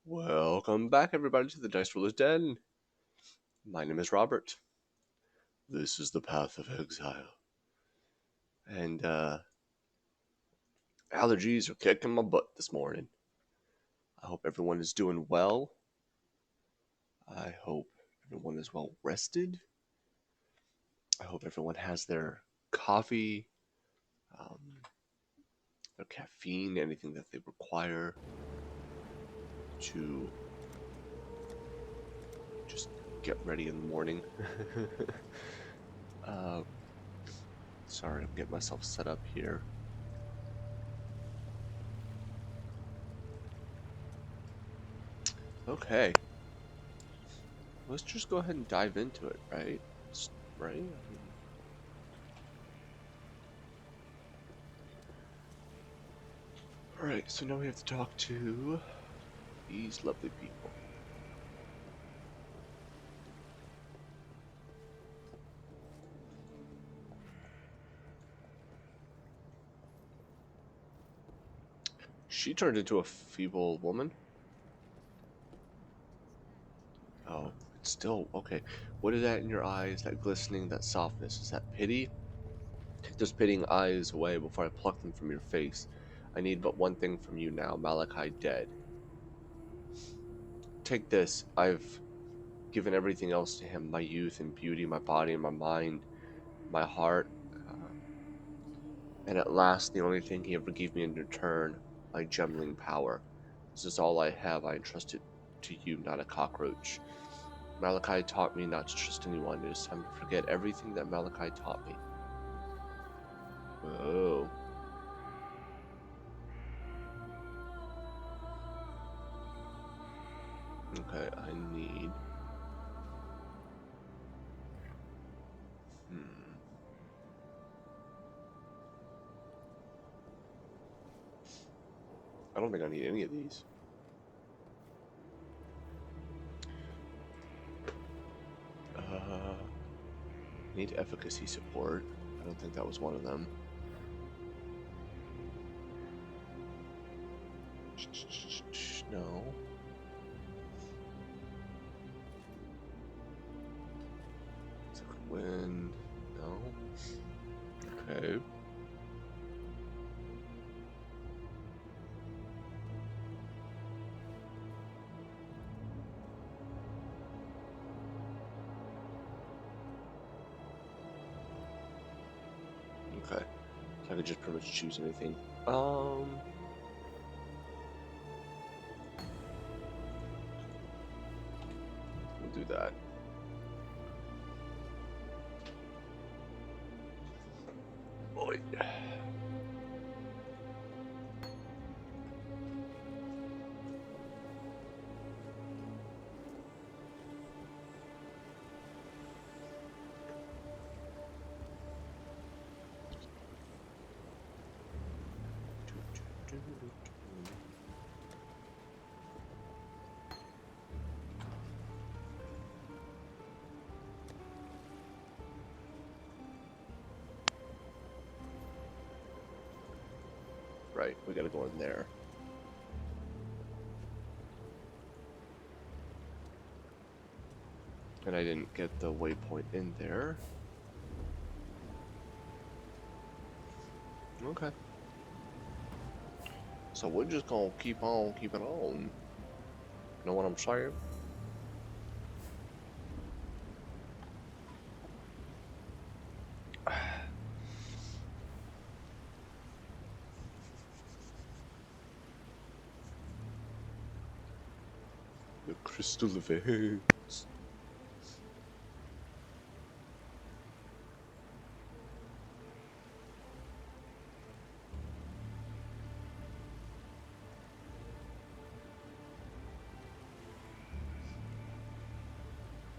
Welcome back, everybody, to the Dice Roller's Den. My name is Robert. This is the Path of Exile. And, allergies are kicking my butt this morning. I hope everyone is doing well. I hope everyone is well rested. I hope everyone has their coffee, their caffeine, anything that they require to just get ready in the morning. Sorry, I'm getting myself set up here. Okay. Let's just go ahead and dive into it, right? Right? Alright, so now we have to talk to these lovely people. She turned into a feeble woman? Oh, it's still... Okay. What is that in your eyes? That glistening, that softness? Is that pity? Take those pitying eyes away before I pluck them from your face. I need but one thing from you now, Malachi dead. Take this. I've given everything else to him. My youth and beauty, my body and my mind, my heart. And at last, the only thing he ever gave me in return, my gemling power. This is all I have. I entrust it to you, not a cockroach. Malachi taught me not to trust anyone. It is time to forget everything that Malachi taught me. Whoa. Okay, I need... I don't think I need any of these. Need efficacy support. I don't think that was one of them. No. Second wind. No. Okay. Okay. So I could just pretty much choose anything. We'll do that. Boy. Right, we gotta go in there. And I didn't get the waypoint in there. Okay. So we're just gonna keep on keeping on. Know what I'm saying? The crystal events.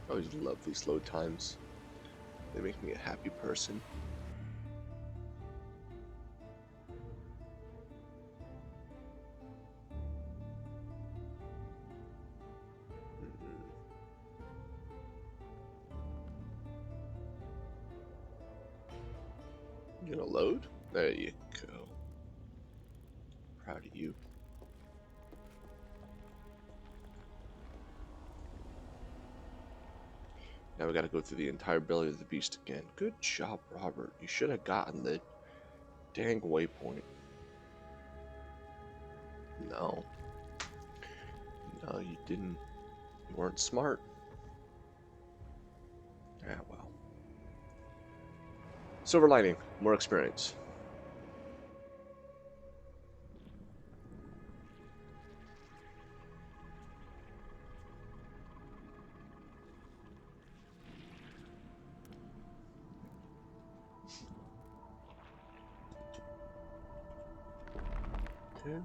I always love these load times. They make me a happy person. You gonna load? There you go. Proud of you. Now we gotta go through the entire belly of the beast again. Good job, Robert. You should have gotten the dang waypoint. No. No, you didn't. You weren't smart. Ah, well. Silver lining. More experience. Okay.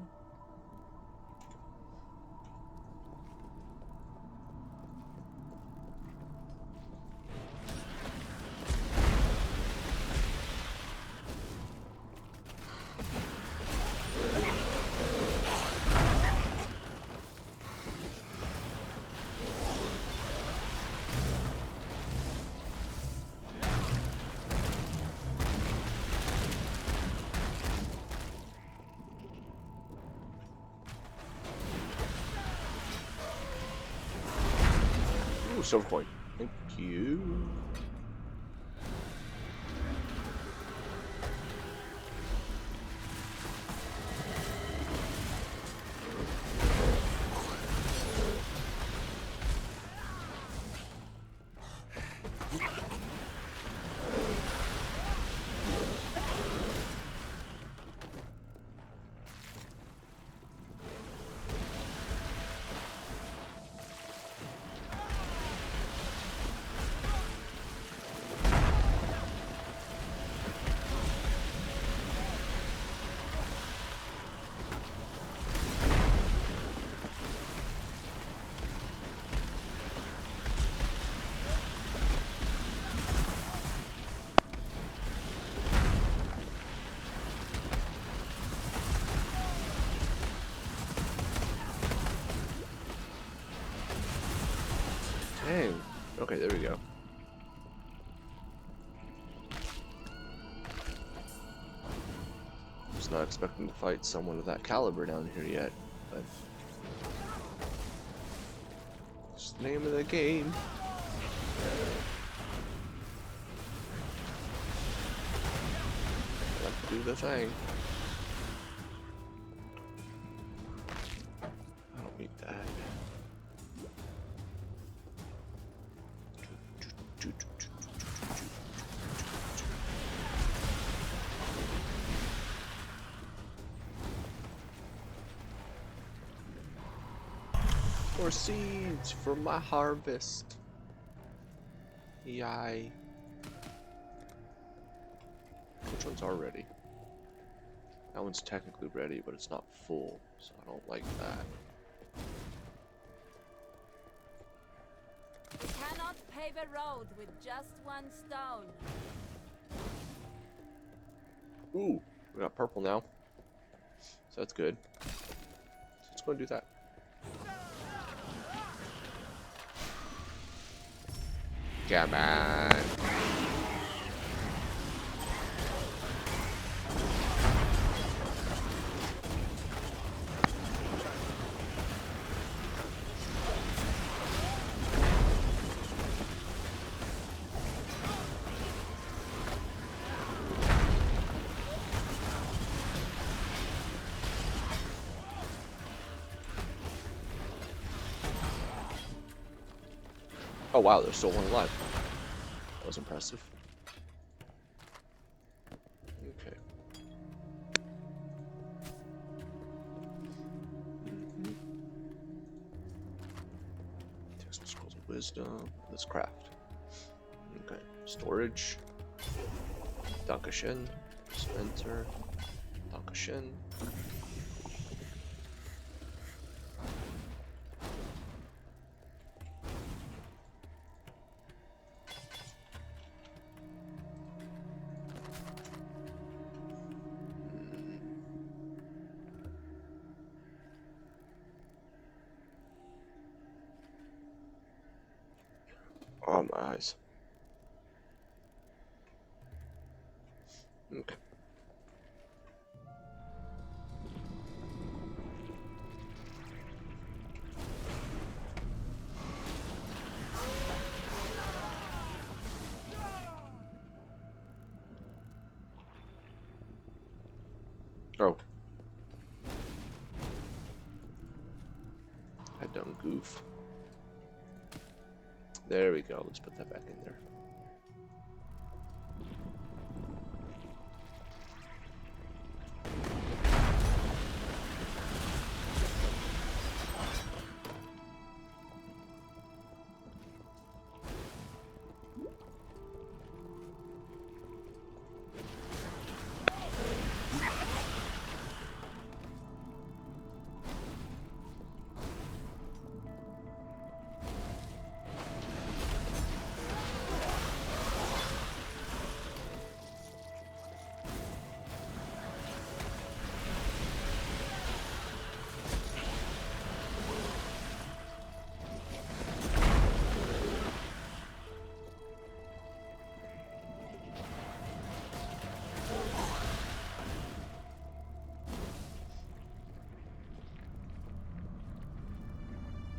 Ooh, silver coin. Thank you. Dang. Okay, there we go. Was not expecting to fight someone of that caliber down here yet, but it's the name of the game. Let's do the thing. I don't need that. More seeds for my harvest. Yay. Which ones are ready? That one's technically ready, but it's not full, so I don't like that. You cannot pave a road with just one stone. Ooh, we got purple now. So that's good. So let's go and do that. Come on. Oh wow, there's still one alive. That was impressive. Okay. Take some scrolls of wisdom. Let's craft. Okay. Storage. Dankeschön. Dispenser. Dankeschön. Oh, my eyes. Okay. Oh. I done goof. There we go. Let's put that back in there.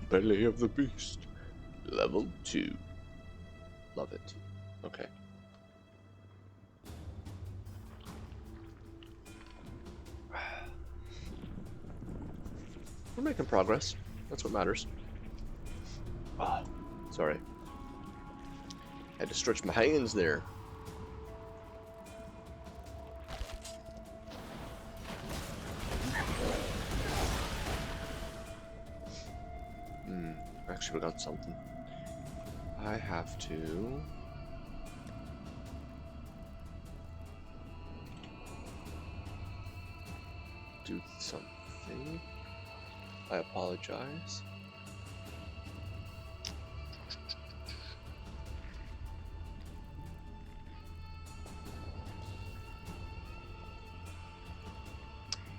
Belly of the Beast. Level 2. Love it. Okay. We're making progress. That's what matters. Ah, sorry. Had to stretch my hands there. Actually, we got something. I have to... do something. I apologize.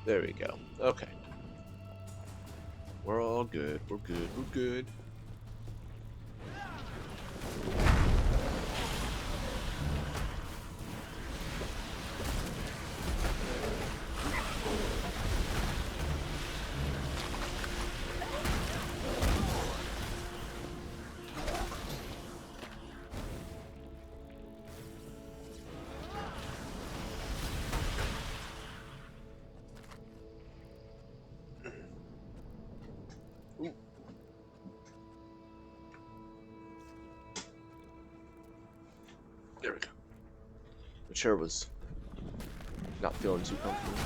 There we go. Okay. We're all good. We're good. We're good. Ooh. There we go. The chair was not feeling too comfortable.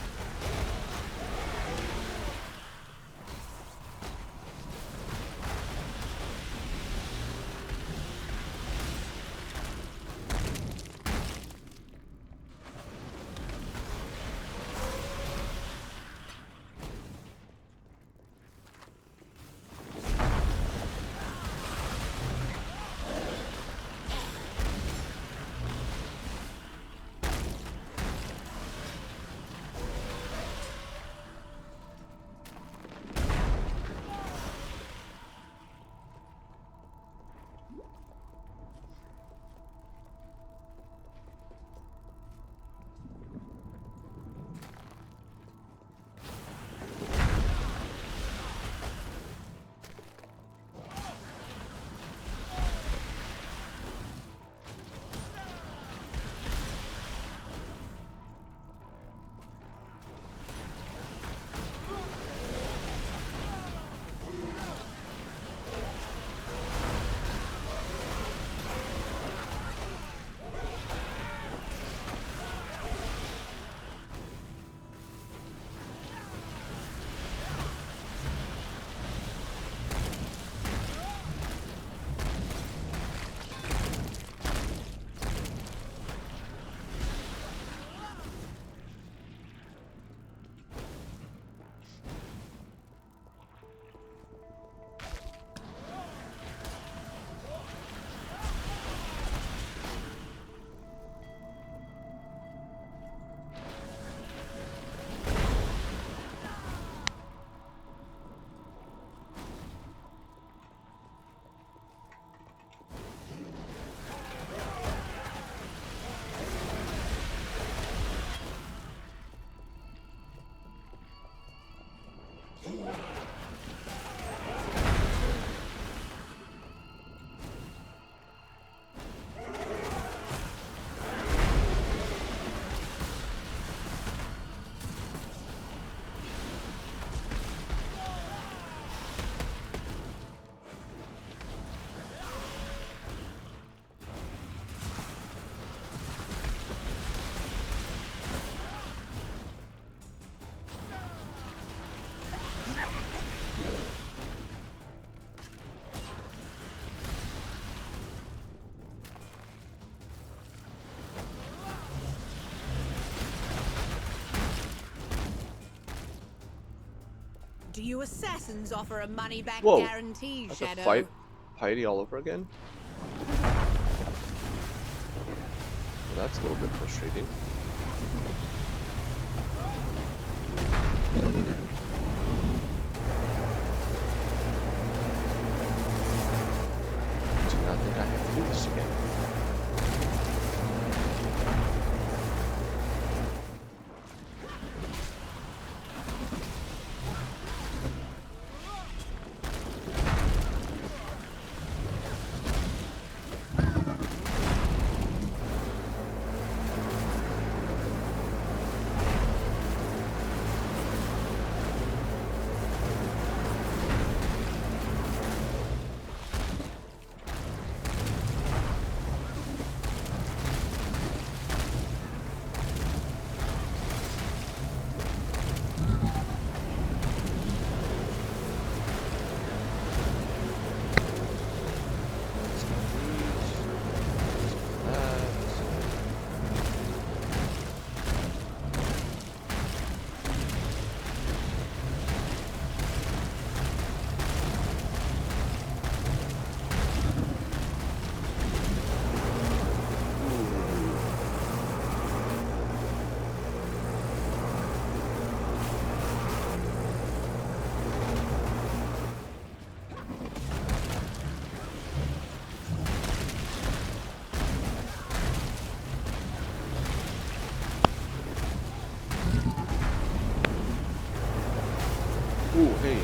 Do you assassins offer a money-back Whoa! guarantee, I have to Shadow? fight Heidi all over again? Well, that's a little bit frustrating. I do not think I have to do this again. Ooh, hey.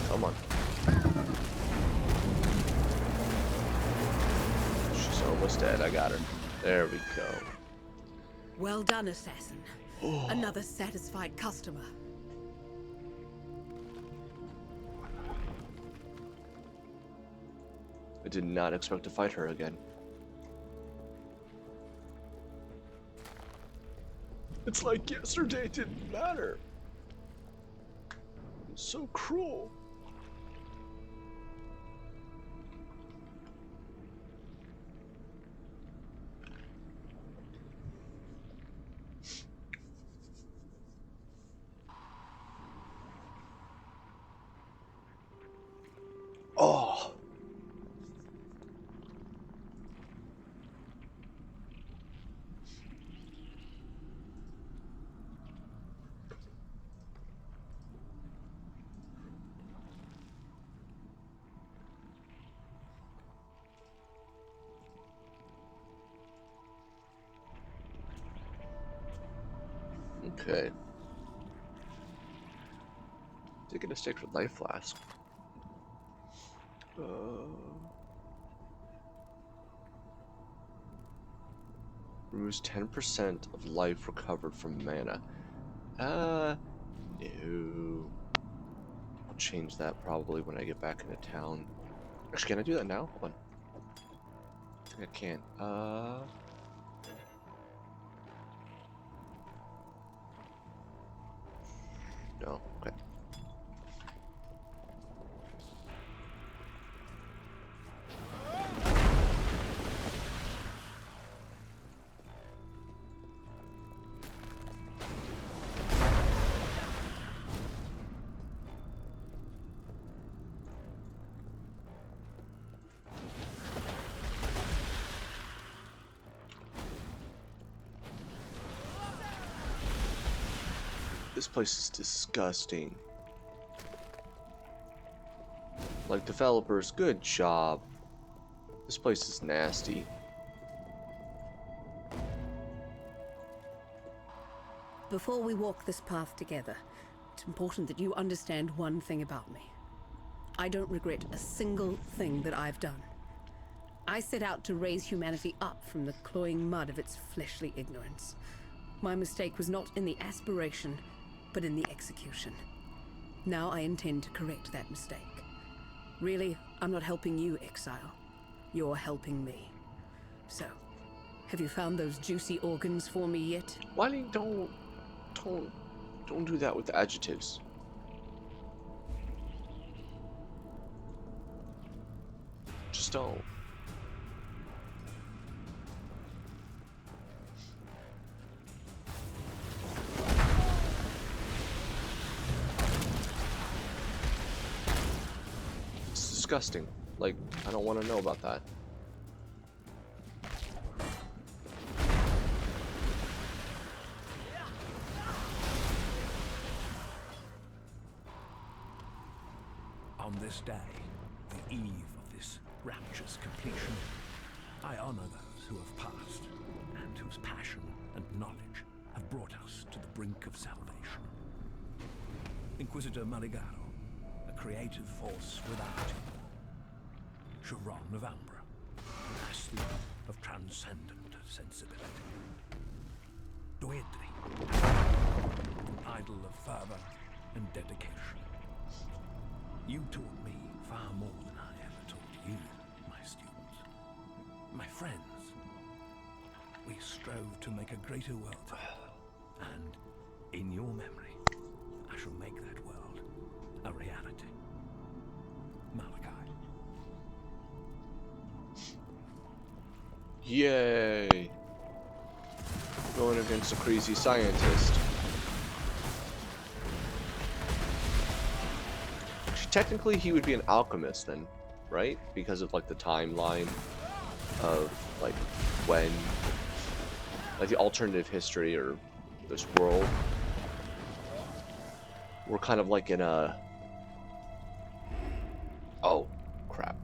Come on. She's almost dead. I got her. There we go. Well done, assassin. Oh. Another satisfied customer. I did not expect to fight her again. It's like yesterday didn't matter. It's so cruel. Oh. Okay. Taking a sacred life flask. Removes 10% of life recovered from mana. No. I'll change that probably when I get back into town. Actually, can I do that now? Hold on. I think I can. No. Okay. This place is disgusting. Like, developers, good job. This place is nasty. Before we walk this path together, it's important that you understand one thing about me. I don't regret a single thing that I've done. I set out to raise humanity up from the cloying mud of its fleshly ignorance. My mistake was not in the aspiration, but in the execution. Now I intend to correct that mistake. Really, I'm not helping you, Exile. You're helping me. So, have you found those juicy organs for me yet? Why don't do that with the adjectives? Just don't. It's disgusting. Like, I don't want to know about that. On this day, the eve of this rapturous completion, I honor those who have passed, and whose passion and knowledge have brought us to the brink of salvation. Inquisitor Maligaro, a creative force without equal. Chiron of Umbra, an athlete of transcendent sensibility. Dwydri, an idol of fervor and dedication. You taught me far more than I ever taught you, my students. My friends, we strove to make a greater world together, and in your memory, I shall make that world a reality. Malachi. Yay! Going against a crazy scientist. Technically, he would be an alchemist then, right? Because of like the timeline of like when, like the alternative history or this world. We're kind of like in a. Oh, crap.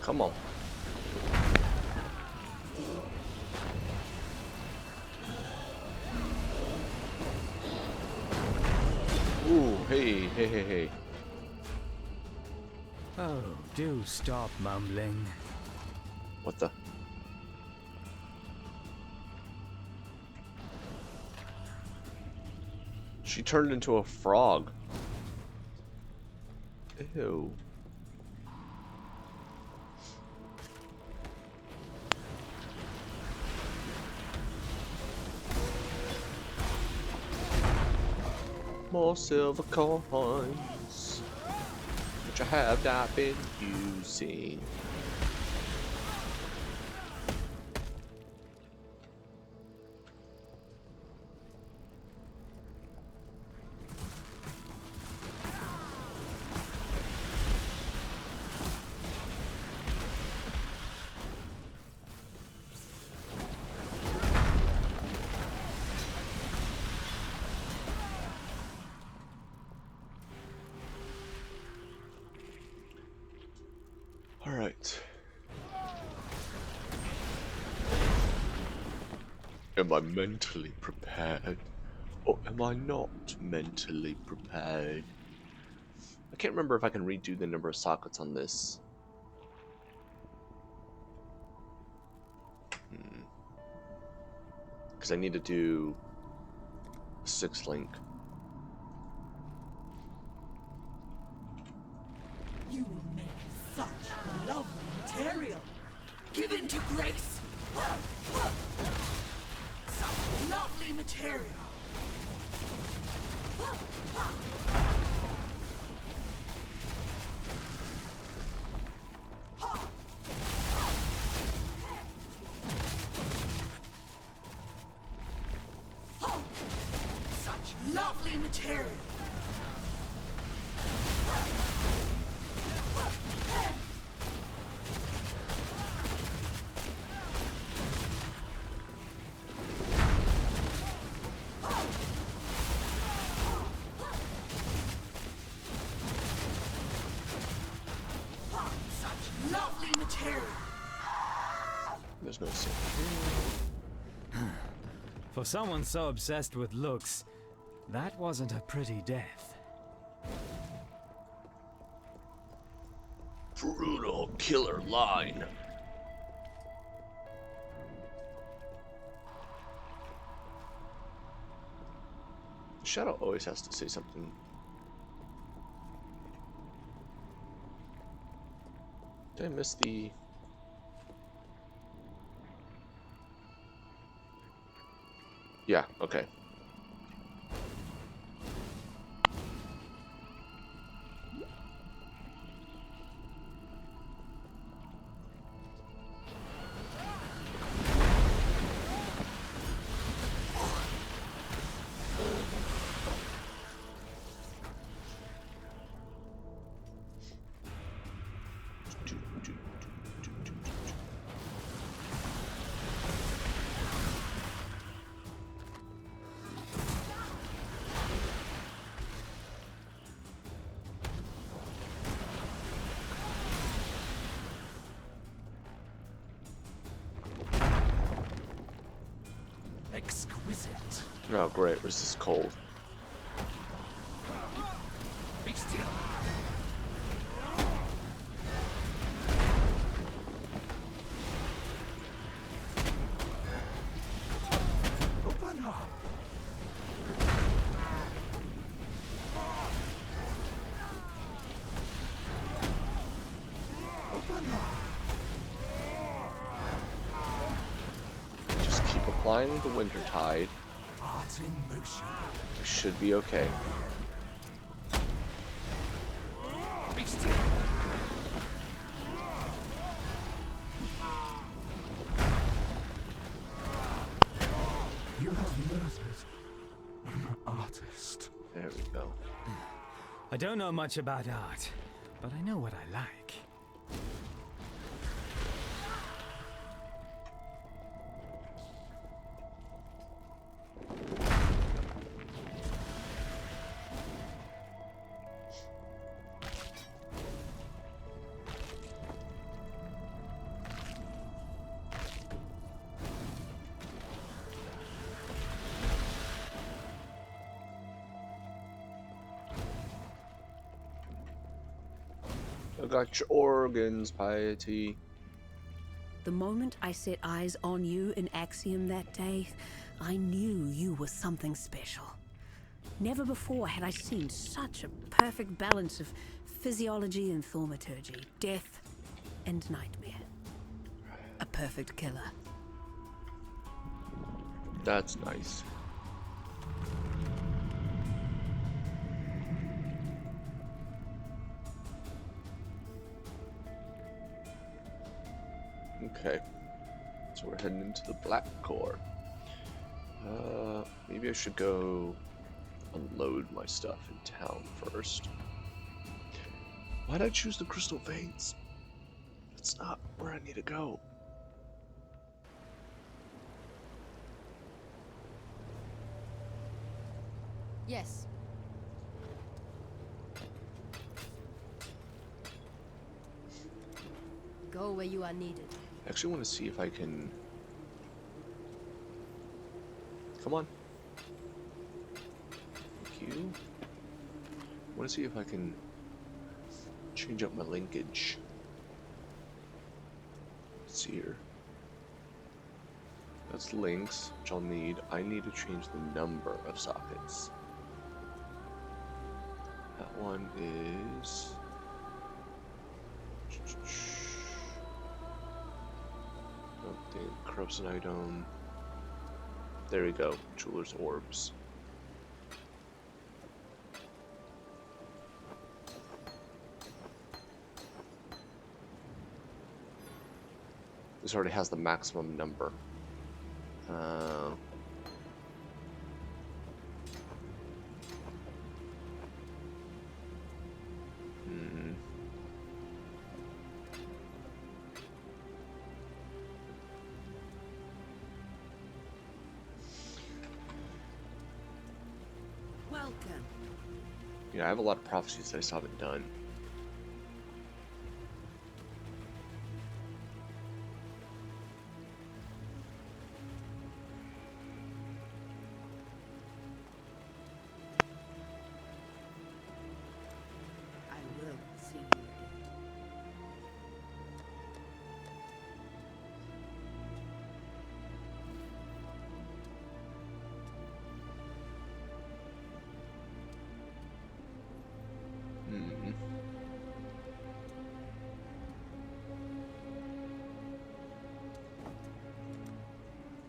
Come on. Ooh, hey. Oh, do stop mumbling. What the? She turned into a frog. Ew. More silver coins, which I have not been using. All right. Am I mentally prepared? Or am I not mentally prepared? I can't remember if I can redo the number of sockets on this. Because I need to do a 6-link. You will make such lovely material. Given to grace. Some lovely material. lovely material. Such lovely material. There's no sin. For someone so obsessed with looks, that wasn't a pretty death. Brutal killer line. Shadow always has to say something. Did I miss the... Yeah, okay. Exquisite. Oh, great. This is cold. Be still. Open up. Open up. Just keep applying the winter tide. Art in motion. We should be okay. Be still. You have murdered an artist. There we go. I don't know much about art, but I know what I like. I got your organs, Piety. The moment I set eyes on you in Axiom that day, I knew you were something special. Never before had I seen such a perfect balance of physiology and thaumaturgy, death and nightmare. A perfect killer. That's nice. Okay, so we're heading into the Black Core. Maybe I should go unload my stuff in town first. Why'd I choose the Crystal Veins? That's not where I need to go. Yes. Go where you are needed. I actually want to see if I can... Come on. Thank you. I want to see if I can change up my linkage. Let's see here. That's links, which I'll need. I need to change the number of sockets. That one is... Okay, corrupts an item. There we go. Jeweler's orbs. This already has the maximum number. Yeah, I have a lot of prophecies that I still haven't done. I will see you again. Hmm.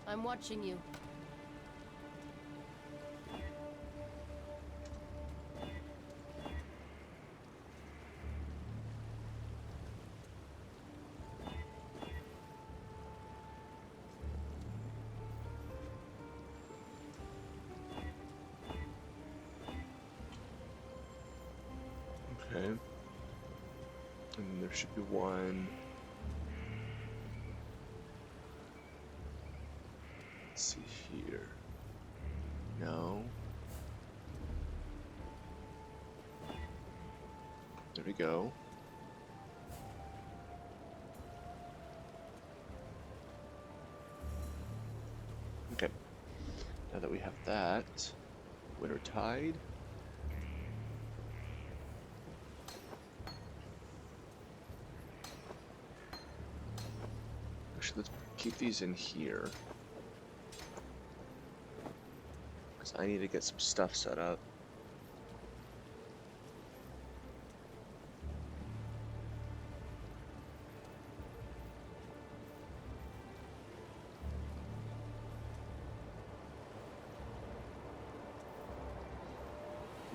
I'm watching you. Okay. And there should be one. Let's see here. No. There we go. Okay. Now that we have that, Winter Tide. Actually, let's keep these in here. Because I need to get some stuff set up.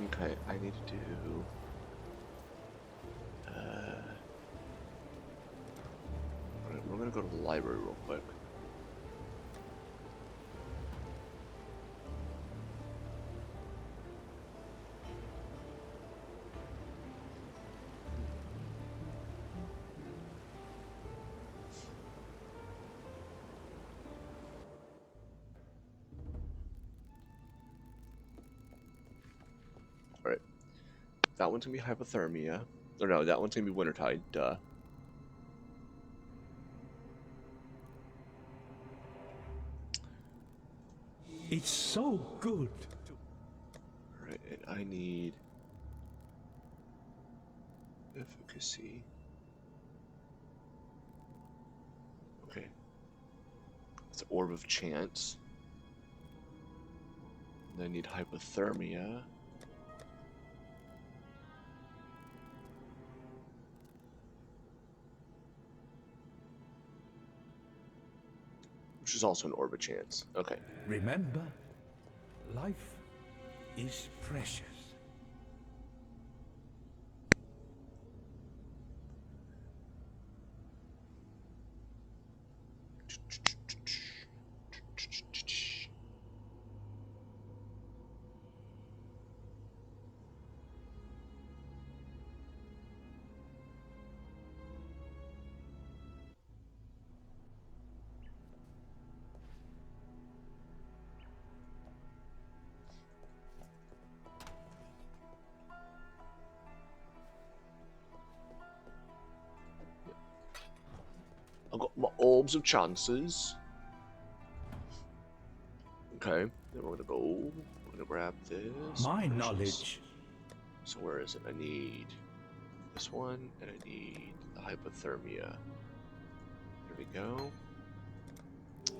Okay, I need to do... Alright, we're gonna go to the library real quick. Alright. That one's gonna be hypothermia. Or no, that one's gonna be Wintertide, duh. It's so good. Alright, and I need... efficacy. Okay. It's Orb of Chance. And I need hypothermia. Which is also an Orb of Chance. Okay. Remember, life is precious. I've got my Orbs of Chances. Okay. Then we're gonna grab this. My purchase. knowledge. So where is it? I need this one, and I need the hypothermia. There we go.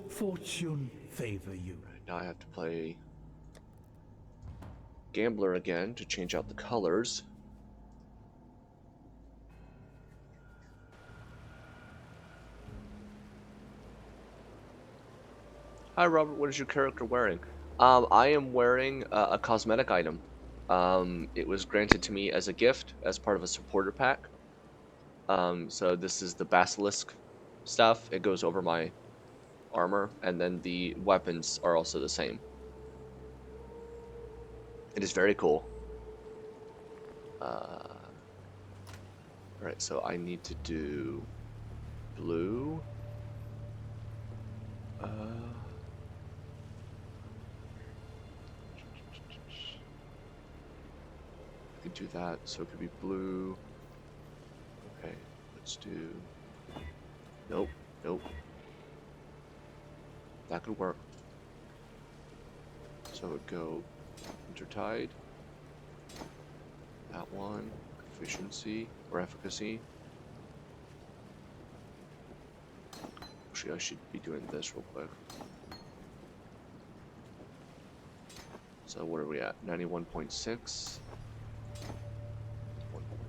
Fortune favor you. Right, now I have to play Gambler again to change out the colors. Hi Robert, what is your character wearing? I am wearing a cosmetic item. It was granted to me as a gift as part of a supporter pack. So this is the basilisk stuff. It goes over my armor, and then the weapons are also the same. It is very cool. Alright, so I need to do blue. I can do that. So it could be blue. Okay, let's do... Nope, nope. That could work. So it would go Intertide. That one. Efficiency or efficacy. Actually, I should be doing this real quick. So what are we at? 91.6.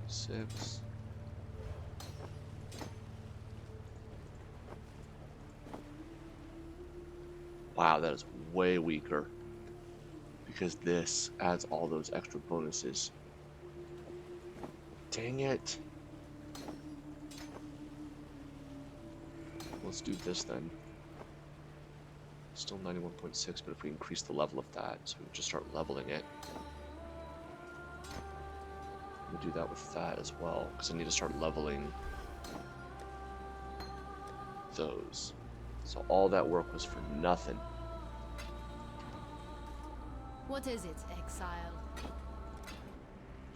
1.6. Wow, that is way weaker. Because this adds all those extra bonuses. Dang it. Let's do this then. Still 91.6, but if we increase the level of that, so we just start leveling it. We'll do that with that as well, because I need to start leveling those. So all that work was for nothing. What is it, Exile?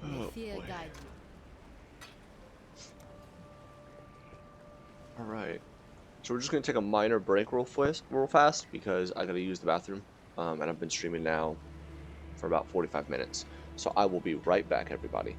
May Oh, fear boy. guide you. Alright. So we're just going to take a minor break real fast, because I got to use the bathroom. And I've been streaming now for about 45 minutes. So I will be right back, everybody.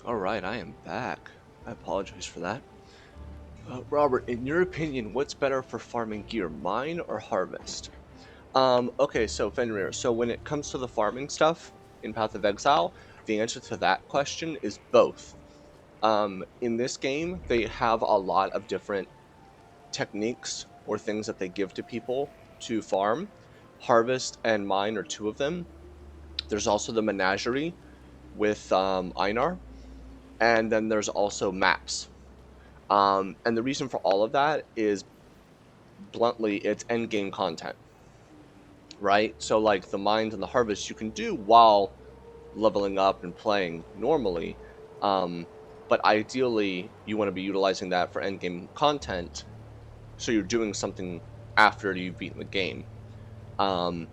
Alright, I am back. I apologize for that. Robert, in your opinion, what's better for farming gear, mine or harvest? Okay, so Fenrir, so when it comes to the farming stuff in Path of Exile, the answer to that question is both. In this game, they have a lot of different techniques or things that they give to people to farm. Harvest and mine are two of them. There's also the menagerie with Einar, and then there's also maps. And the reason for all of that is bluntly, it's end game content, right? So like the mines and the harvest you can do while leveling up and playing normally, but ideally you want to be utilizing that for end game content, so you're doing something after you've beaten the game. Um,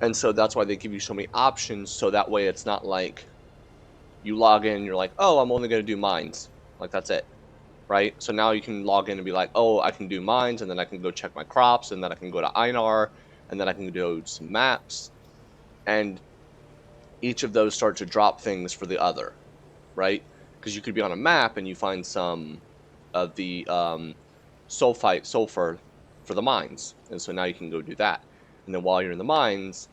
and so that's why they give you so many options, so that way it's not like you log in, you're like, oh, I'm only going to do mines, like that's it, right? So now you can log in and be like, oh, I can do mines, and then I can go check my crops, and then I can go to Einar, and then I can do some maps, and each of those start to drop things for the other, right? Because you could be on a map and you find some of the sulfur for the mines, and so now you can go do that. And then while you're in the mines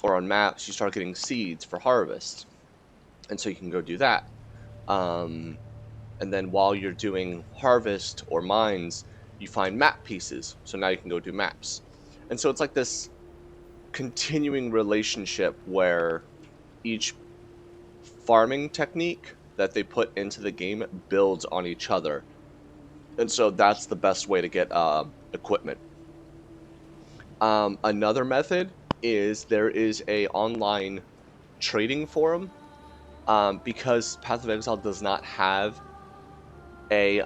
or on maps, you start getting seeds for harvest, and so you can go do that. And then while you're doing harvest or mines, you find map pieces, so now you can go do maps. And so it's like this continuing relationship where each farming technique that they put into the game builds on each other, and so that's the best way to get equipment. Another method is there is a online trading forum, because Path of Exile does not have a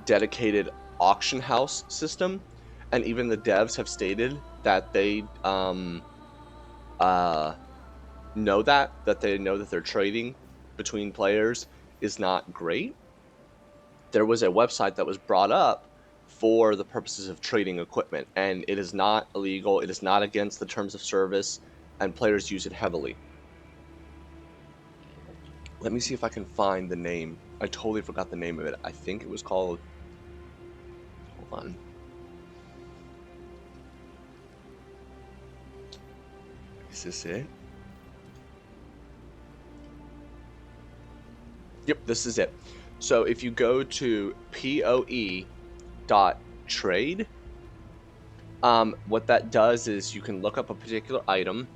dedicated auction house system, and even the devs have stated that they know that they know that their trading between players is not great. There was a website that was brought up for the purposes of trading equipment, and it is not illegal, it is not against the terms of service, and players use it heavily. Let me see if I can find the name. I totally forgot the name of it. I think it was called, hold on, is this it? Yep, this is it. So if you go to poe.trade, what that does is you can look up a particular item.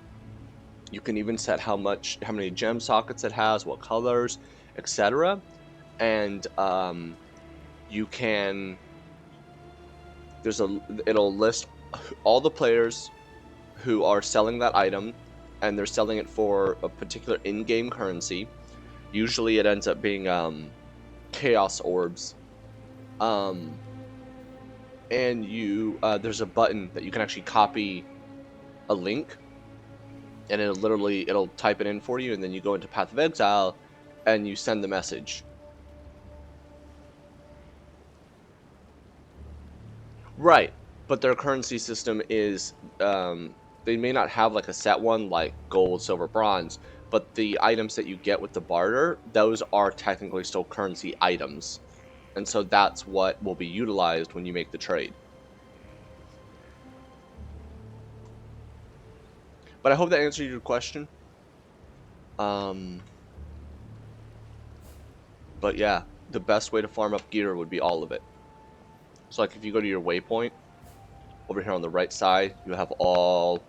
You can even set how many gem sockets it has, what colors, etc. And you can, it'll list all the players who are selling that item, and they're selling it for a particular in-game currency. Usually it ends up being chaos orbs. And you there's a button that you can actually copy a link, and it'll type it in for you, and then you go into Path of Exile and you send the message. Right, but their currency system is they may not have like a set one like gold, silver, bronze, but the items that you get with the barter, those are technically still currency items. And so that's what will be utilized when you make the trade. But I hope that answered your question. But yeah, the best way to farm up gear would be all of it. So like if you go to your waypoint, over here on the right side, you have all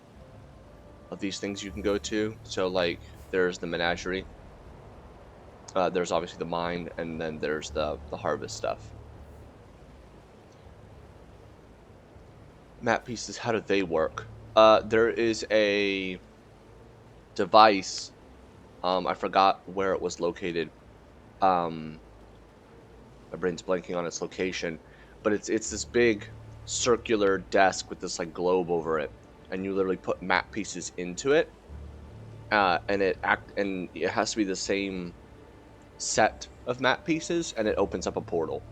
of these things you can go to. So like there's the menagerie, there's obviously the mine, and then there's the harvest stuff. Map pieces, how do they work? There is a device, I forgot where it was located. My brain's blanking on its location, but it's this big circular desk with this like globe over it, and you literally put map pieces into it, and it has to be the same set of map pieces, and it opens up a portal.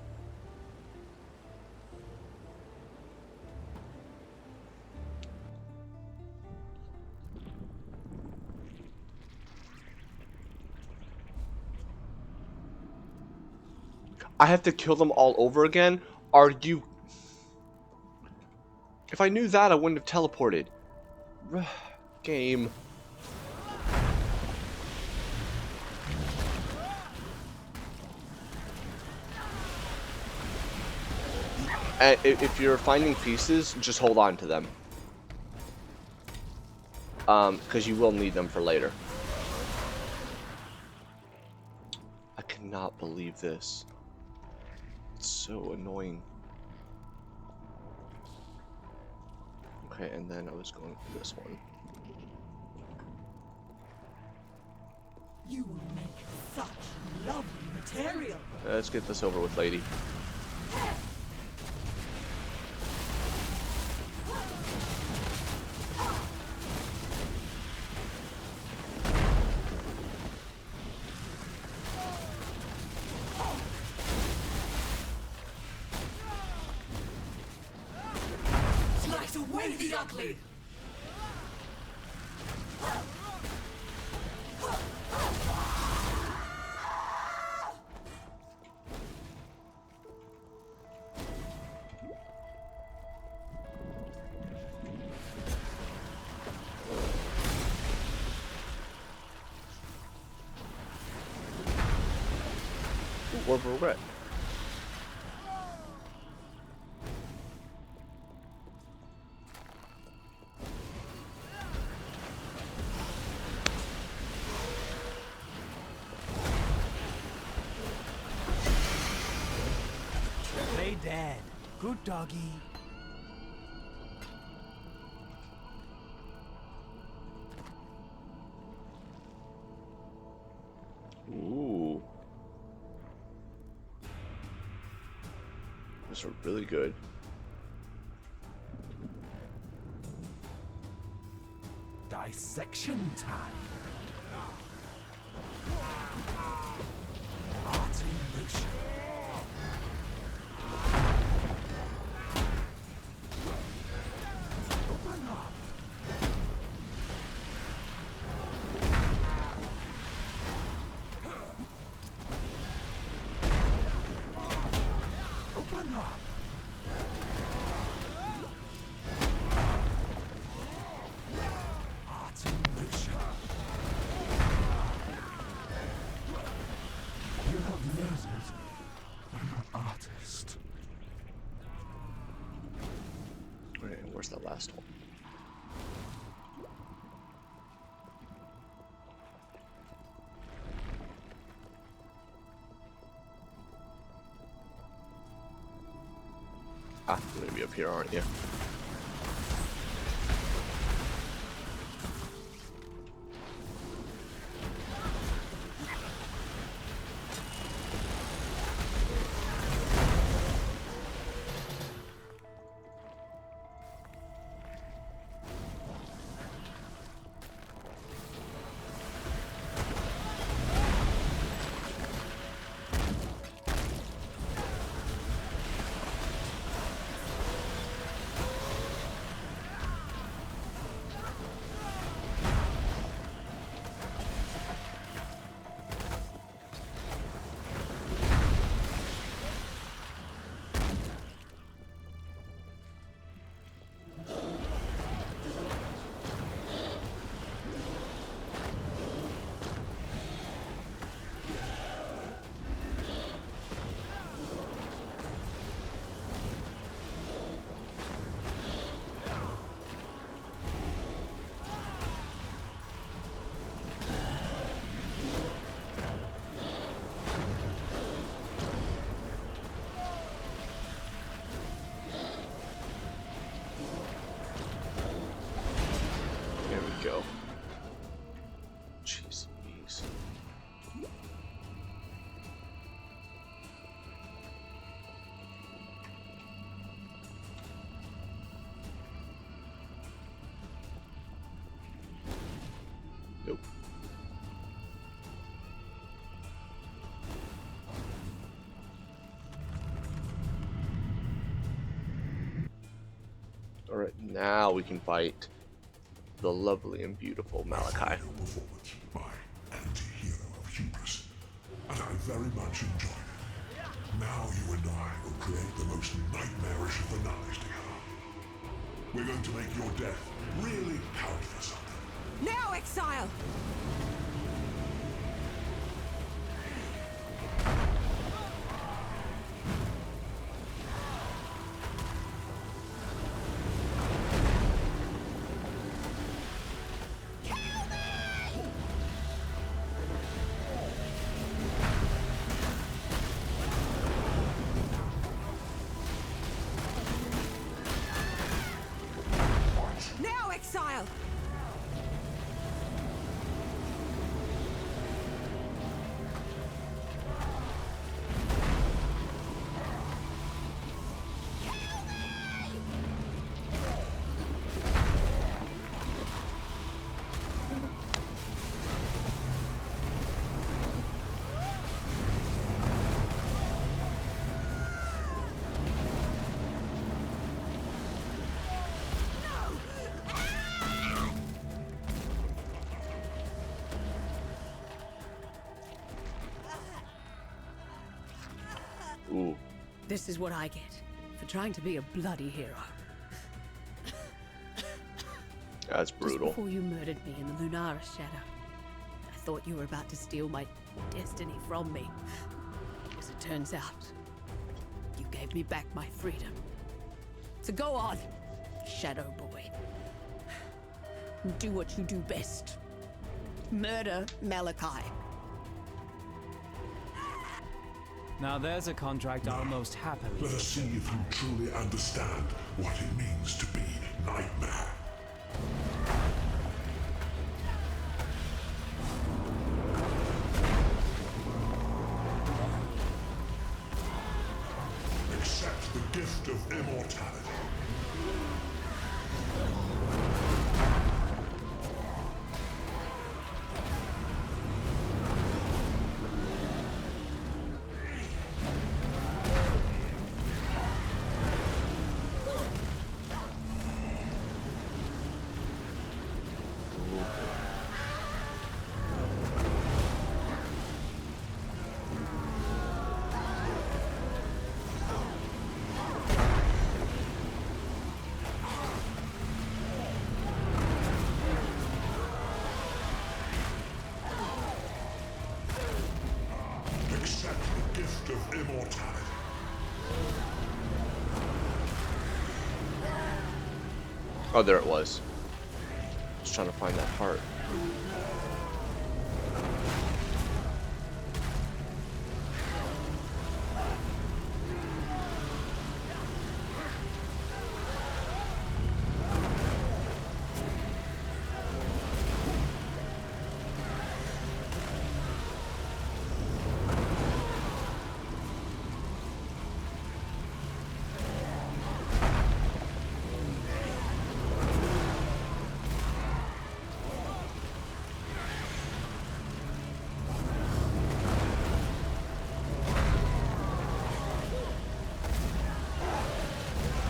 I have to kill them all over again? Are you... If I knew that, I wouldn't have teleported. Game. And if you're finding pieces, just hold on to them. Because you will need them for later. I cannot believe this. It's so annoying. Okay, and then I was going for this one. You will make such lovely material. Let's get this over with, lady. Slice away the ugly. Ooh, word of regret. Play dead. Good doggy. Ooh. Those are really good. Dissection time. Art in motion. Open up. Open up. Art in motion. You have noses. I'm an artist. Okay, where's that last one? Ah, you're gonna be up here, aren't you? There we go. Jeez Louise. Nope. Alright, now we can fight the lovely and beautiful Malachi. Performance by anti-hero of hubris, and I very much enjoyed it. Now and I will create the most nightmarish of the night together. We're going to make your death really count for something. Now, Exile! Now, Exile! Ooh, This is what I get for trying to be a bloody hero. that's Just brutal. before you murdered me in the Lunaris shadow, I thought you were about to steal my destiny from me. As it turns out, you gave me back my freedom. So go on, Shadow Boy. Do what you do best. Murder Malachi. Now there's a contract I'll most happily Let us see if you truly understand what it means to be Nightmare. Accept the gift of immortality. Accept the gift of immortality. Oh, there it was. Just trying to find that part.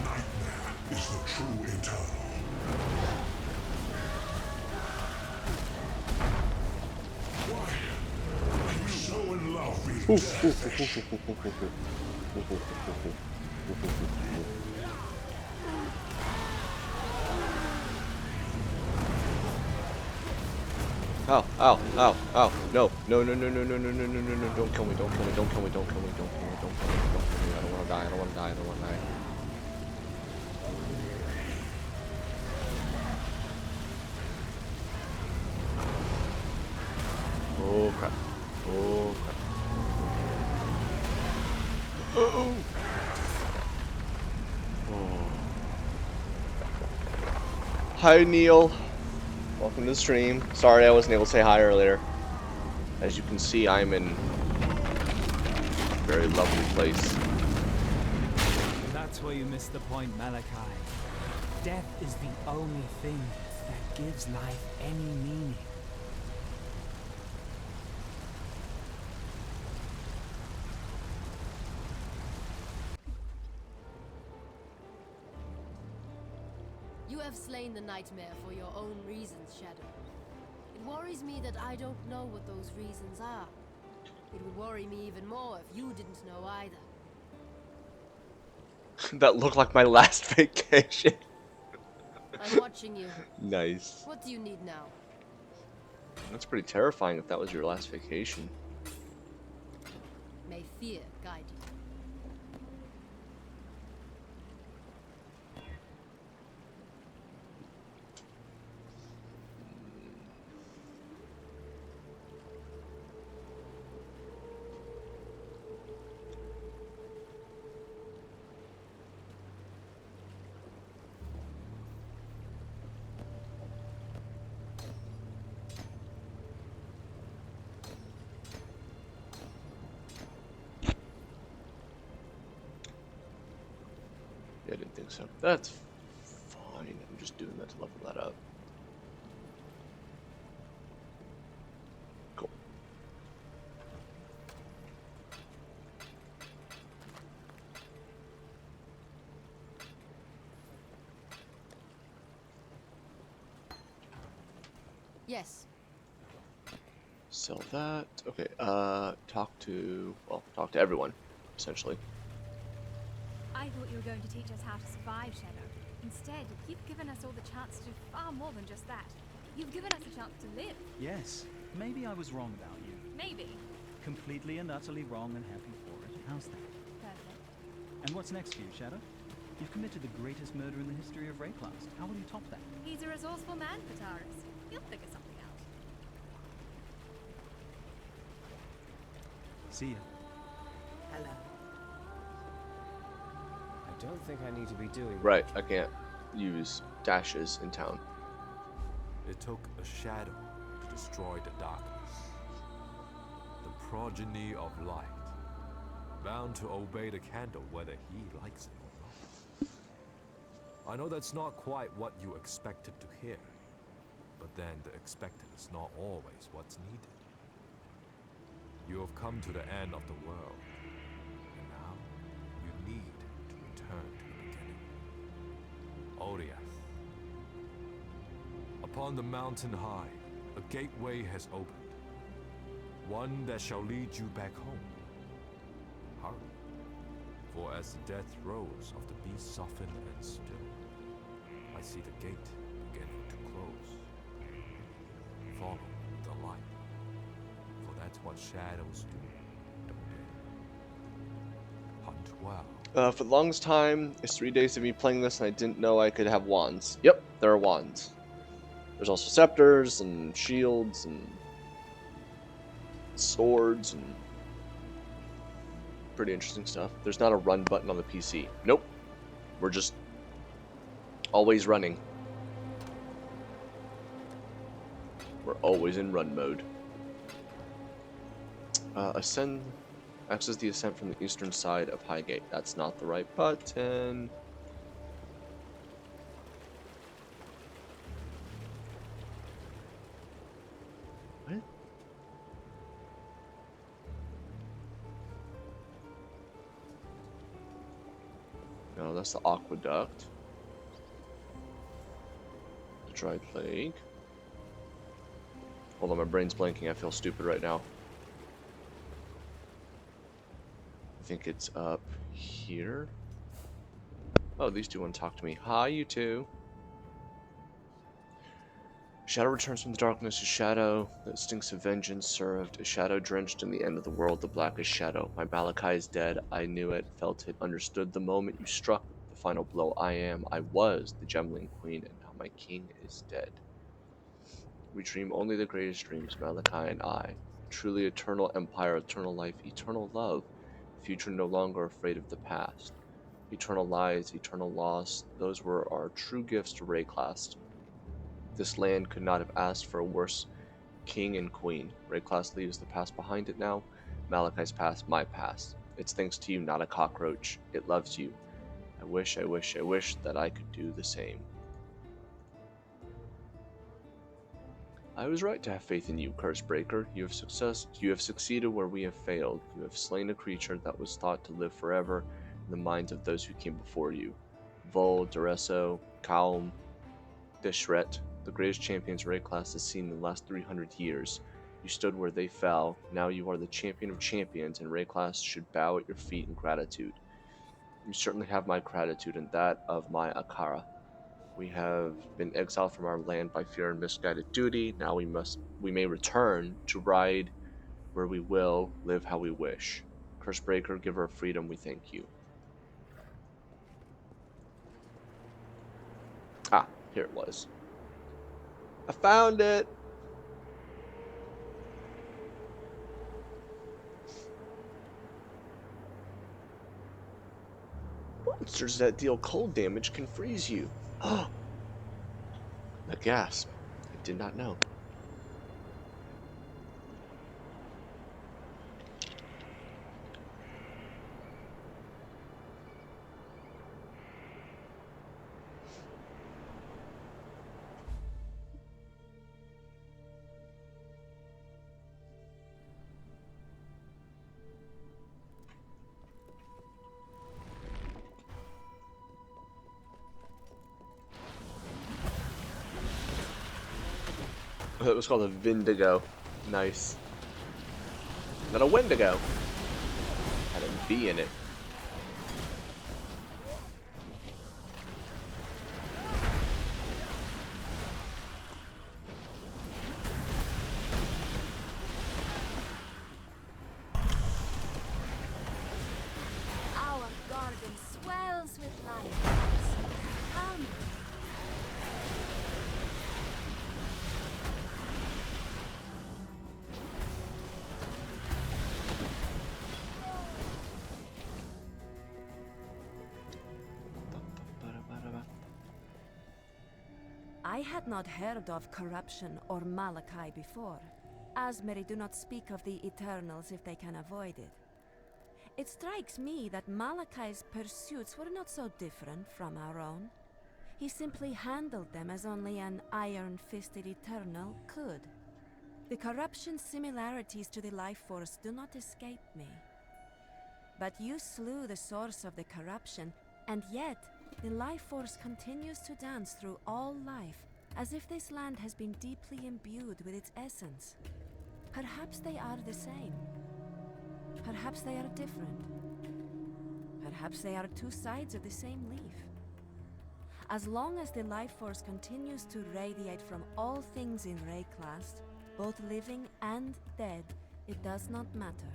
Nightmare is the true eternal. Why are you so in love with death? Ow, ow, ow, ow. No, no, no, no, no, no, no, no, no, no, no. Don't kill me, don't kill me, don't kill me, don't kill me, don't kill me, don't kill me, don't kill me. I don't want to die, I don't want to die, I don't want to die. Oh crap. Oh crap. Oh. Oh. Hi Neil. Welcome to the stream. Sorry I wasn't able to say hi earlier. As you can see, I'm in a very lovely place. That's where you missed the point, Malachi. Death is the only thing that gives life any meaning. You have slain the nightmare for your own reasons, Shadow. It worries me that I don't know what those reasons are. It would worry me even more if you didn't know either. That looked like my last vacation. I'm watching you. Nice. What do you need now? That's pretty terrifying if that was your last vacation. May fear guide you. Yeah, I didn't think so. That's fine. I'm just doing that to level that up. Cool. Yes. Sell that. Okay, talk to everyone, essentially. I thought you were going to teach us how to survive, Shadow. Instead, you've given us all the chance to do far more than just that. You've given us a chance to live. Yes, maybe I was wrong about you. Maybe. Completely and utterly wrong and happy for it. How's that? Perfect. And what's next for you, Shadow? You've committed the greatest murder in the history of Rayclast. How will you top that? He's a resourceful man, Pataris. He'll figure something out. See ya. Hello. I don't think I need to be doing Right, I can't use dashes in town. It took a shadow to destroy the darkness. The progeny of light, bound to obey the candle whether he likes it or not. I know that's not quite what you expected to hear, but then the expected is not always what's needed. You have come to the end of the world, and now you need to return to the beginning. Odiath. Upon the mountain high, a gateway has opened, one that shall lead you back home. Hurry, for as the death throes of the beast soften and still, I see the gate beginning to close. Follow the light, for that's what shadows do, don't they? Hunt well. For the longest time, it's 3 days of me playing this, and I didn't know I could have wands. Yep, there are wands. There's also scepters and shields and swords and pretty interesting stuff. There's not a run button on the PC. Nope. We're just always running. We're always in run mode. Ascend. Access the ascent from the eastern side of Highgate. That's not the right button. What? No, that's the aqueduct. The dried plague. Hold on, my brain's blanking. I feel stupid right now. I think it's up here. Oh, these two want to talk to me. Hi, you two. Shadow returns from the darkness. A shadow that stinks of vengeance served. A shadow drenched in the end of the world. The blackest shadow. My Malachi is dead. I knew it, felt it, understood the moment you struck the final blow. I was the Gemling Queen, and now my king is dead. We dream only the greatest dreams, Malachi and I. Truly eternal empire, eternal life, eternal love. Future no longer afraid of the past. Eternal lies, eternal loss, those were our true gifts to Rayclast. This land could not have asked for a worse king and queen. Rayclast leaves the past behind it now. Malachi's past, my past. It's thanks to you, not a cockroach. It loves you. I wish that I could do the same. I was right to have faith in you, Cursebreaker. You have succeeded where we have failed. You have slain a creature that was thought to live forever in the minds of those who came before you. Vol, Duresso, Kalm, Deshret, the greatest champions Rayclast has seen in the last 300 years. You stood where they fell. Now you are the champion of champions, and Rayclast should bow at your feet in gratitude. You certainly have my gratitude and that of my Akara. We have been exiled from our land by fear and misguided duty. Now we may return to ride where we will, live how we wish. Cursebreaker, giver of freedom, we thank you. Ah, here it was. I found it! Monsters that deal cold damage can freeze you. Oh! A gasp. I did not know. It was called a Vindigo. Nice. Not a Wendigo. Had a V in it. Our garden swells with life. Come. I had not heard of corruption or Malachi before. Asmeri do not speak of the Eternals if they can avoid it. It strikes me that Malachi's pursuits were not so different from our own. He simply handled them as only an iron-fisted Eternal could. The corruption similarities to the life force do not escape me. But you slew the source of the corruption, and yet the life force continues to dance through all life, as if this land has been deeply imbued with its essence. Perhaps they are the same. Perhaps they are different. Perhaps they are two sides of the same leaf. As long as the life force continues to radiate from all things in Rayclast, both living and dead, it does not matter.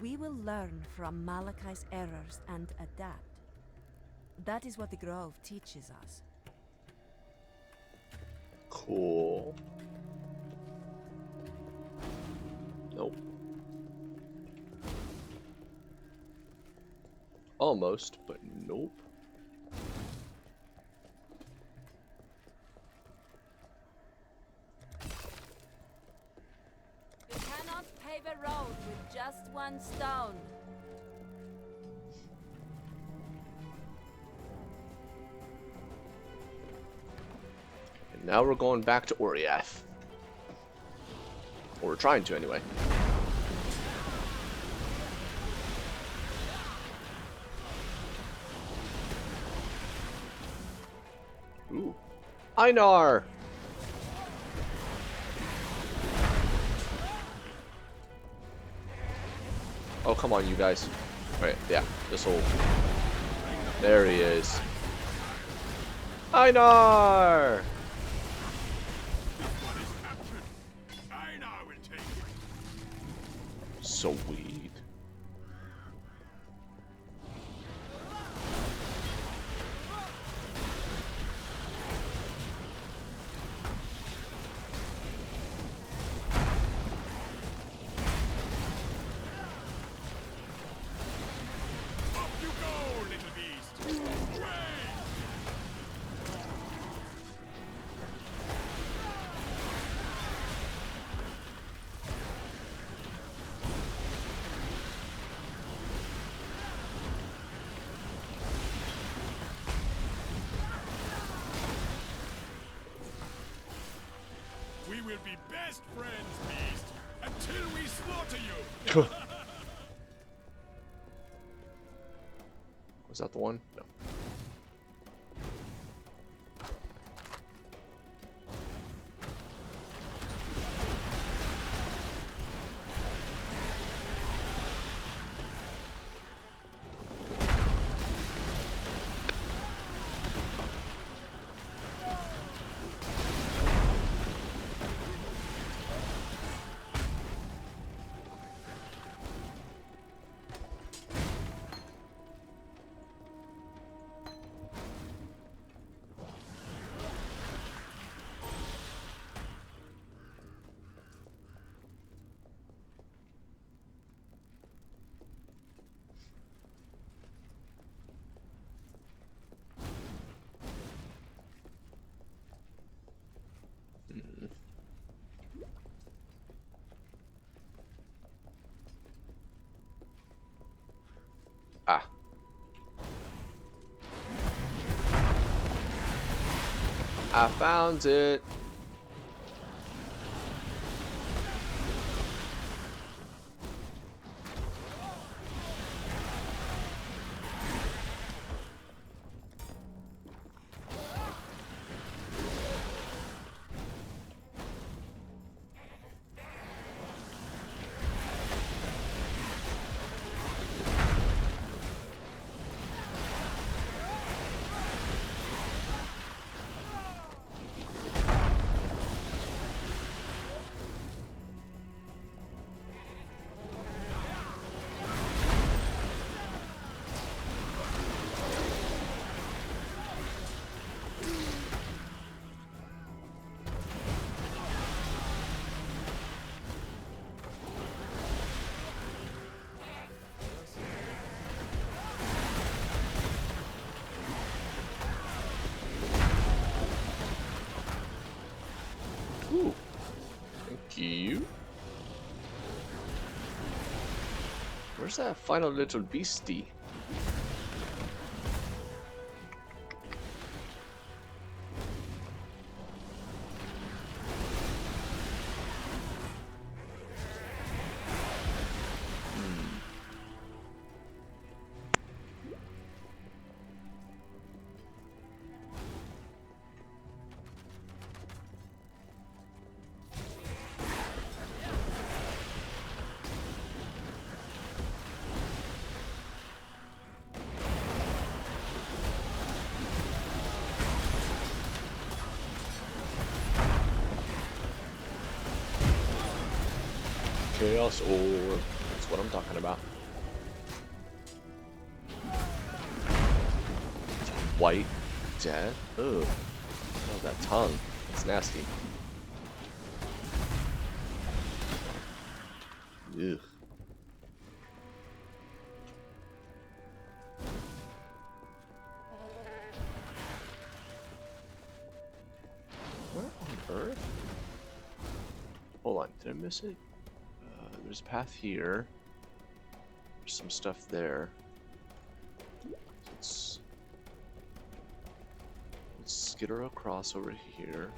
We will learn from Malachi's errors and adapt. That is what the Grove teaches us. Cool. Nope. Almost, but nope. You cannot pave a road with just one stone. And now we're going back to Oriath. Or we're trying to, anyway. Ooh. Einar! Oh, come on, you guys. Wait, yeah, this whole... There he is. Einar! So weird. We will be best friends, Beast, until we slaughter you! Was that the one? No. I found it. Ooh, thank you. Where's that final little beastie? Chaos Orb. That's what I'm talking about. White death. Ugh. Oh, that tongue. It's nasty. Ugh. Where on earth? Hold on, did I miss it? There's a path here. There's some stuff there. Let's skitter across over here.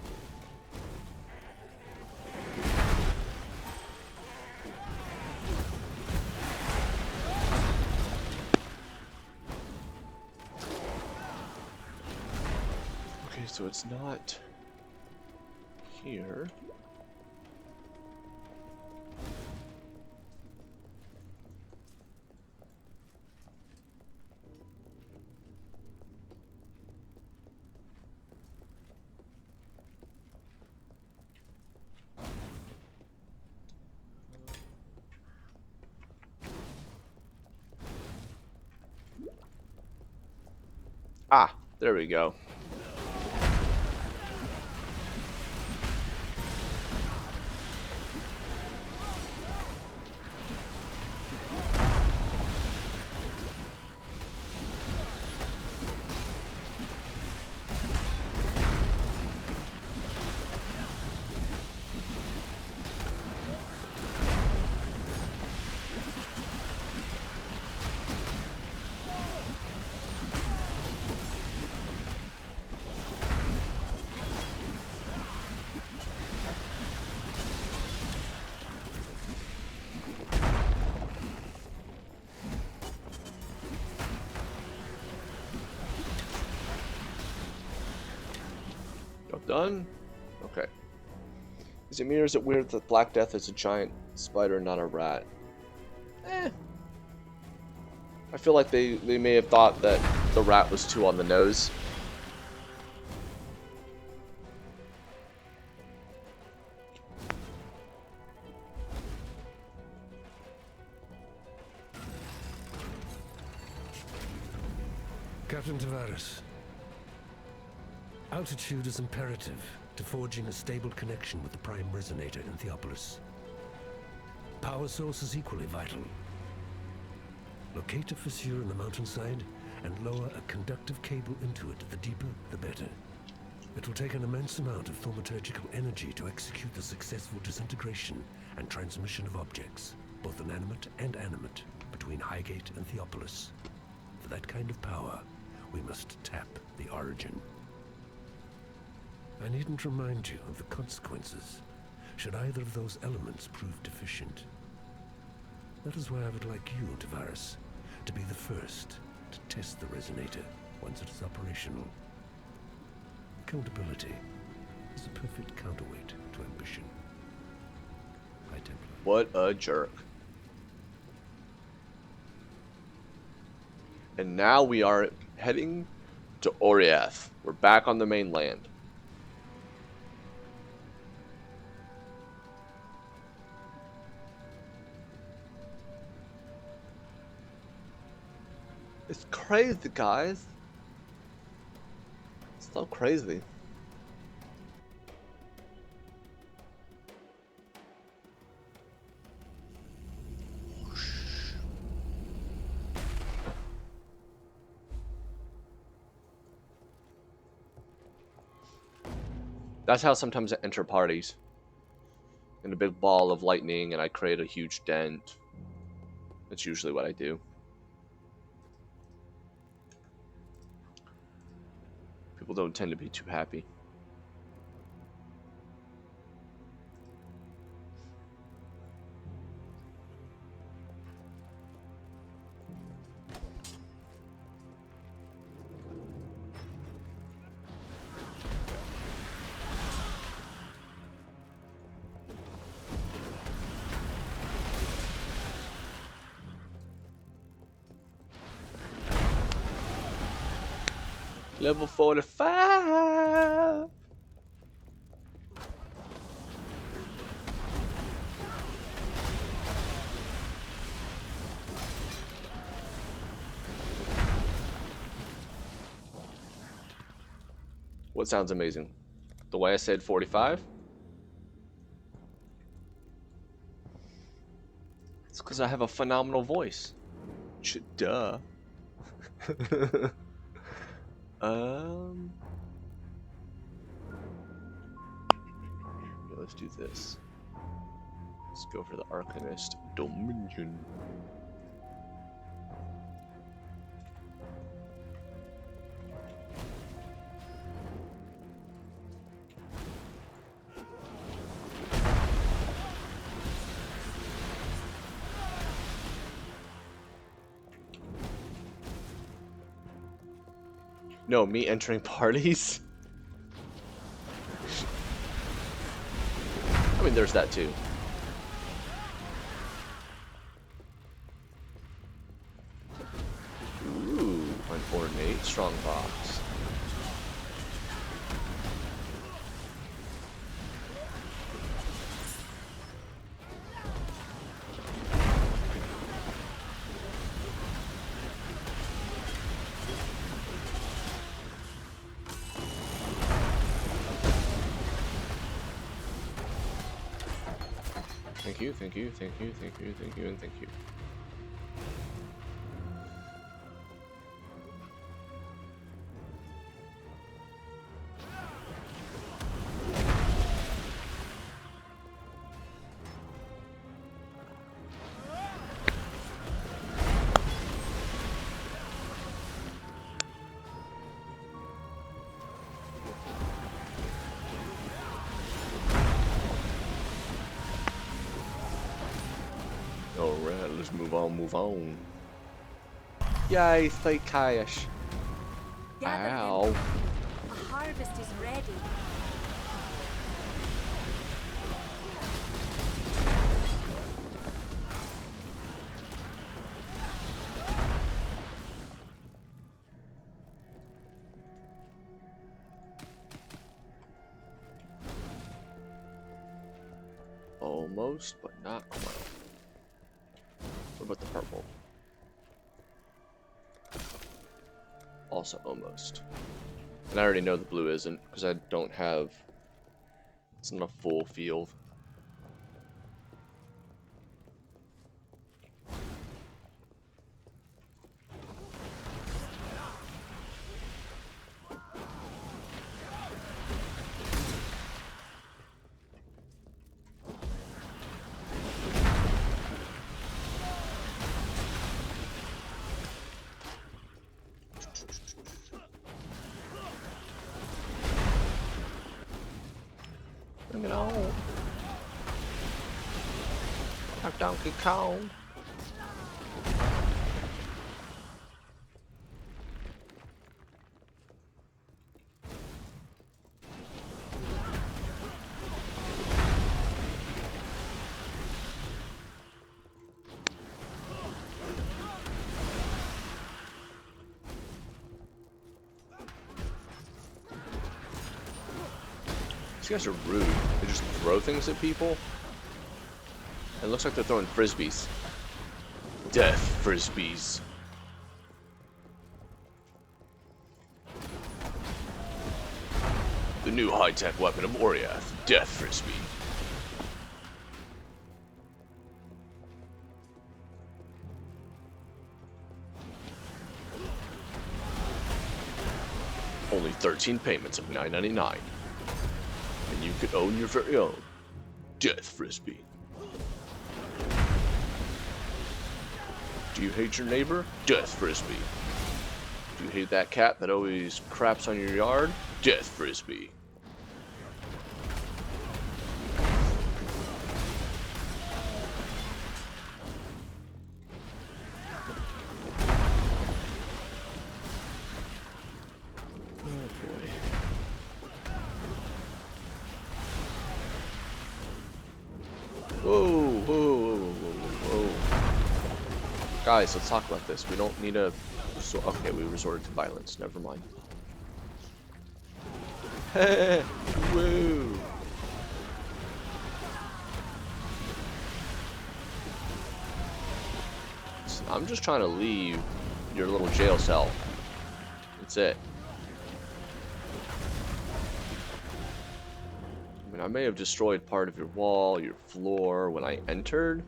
Okay, so it's not here. Ah, there we go. Done? Okay. Is it me or is it weird that Black Death is a giant spider, not a rat? I feel like they may have thought that the rat was too on the nose. Captain Tavares, altitude is imperative to forging a stable connection with the Prime Resonator in Theopolis. Power source is equally vital. Locate a fissure in the mountainside and lower a conductive cable into it. The deeper, the better. It will take an immense amount of thaumaturgical energy to execute the successful disintegration and transmission of objects, both inanimate and animate, between Highgate and Theopolis. For that kind of power, we must tap the origin. I needn't remind you of the consequences should either of those elements prove deficient. That is why I would like you, Tavares, to be the first to test the resonator once it is operational. Accountability is a perfect counterweight to ambition. High Templar. What a jerk. And now we are heading to Oriath. We're back on the mainland. It's crazy, guys. It's so crazy. That's how sometimes I enter parties. In a big ball of lightning and I create a huge dent. That's usually what I do. People don't tend to be too happy. Level 45. What sounds amazing? The way I said 45? It's because I have a phenomenal voice. Duh. Let's do this. Let's go for the Arcanist Dominion. No, me entering parties? I mean, there's that too. Ooh, an ornate strongbox. Thank you, thank you, thank you, thank you, thank you, and thank you. Alright, let's move on, move on. Yay, fake cash. Ow. A harvest is ready. Almost, but not quite. What about the purple? Also almost. And I already know the blue isn't, because I don't have... It's not a full field. Bring it on. Like Donkey Kong. These guys are rude. They just throw things at people. It looks like they're throwing frisbees. Death frisbees. The new high-tech weapon of Oriath, Death Frisbee. Only 13 payments of $9.99. And you could own your very own Death Frisbee. Do you hate your neighbor? Death Frisbee. Do you hate that cat that always craps on your yard? Death Frisbee. Whoa, whoa, whoa, whoa, whoa. Guys, let's talk about this. We don't need a... Okay, we resorted to violence. Never mind. Woo! I'm just trying to leave your little jail cell. That's it. I mean, I may have destroyed part of your wall, your floor when I entered.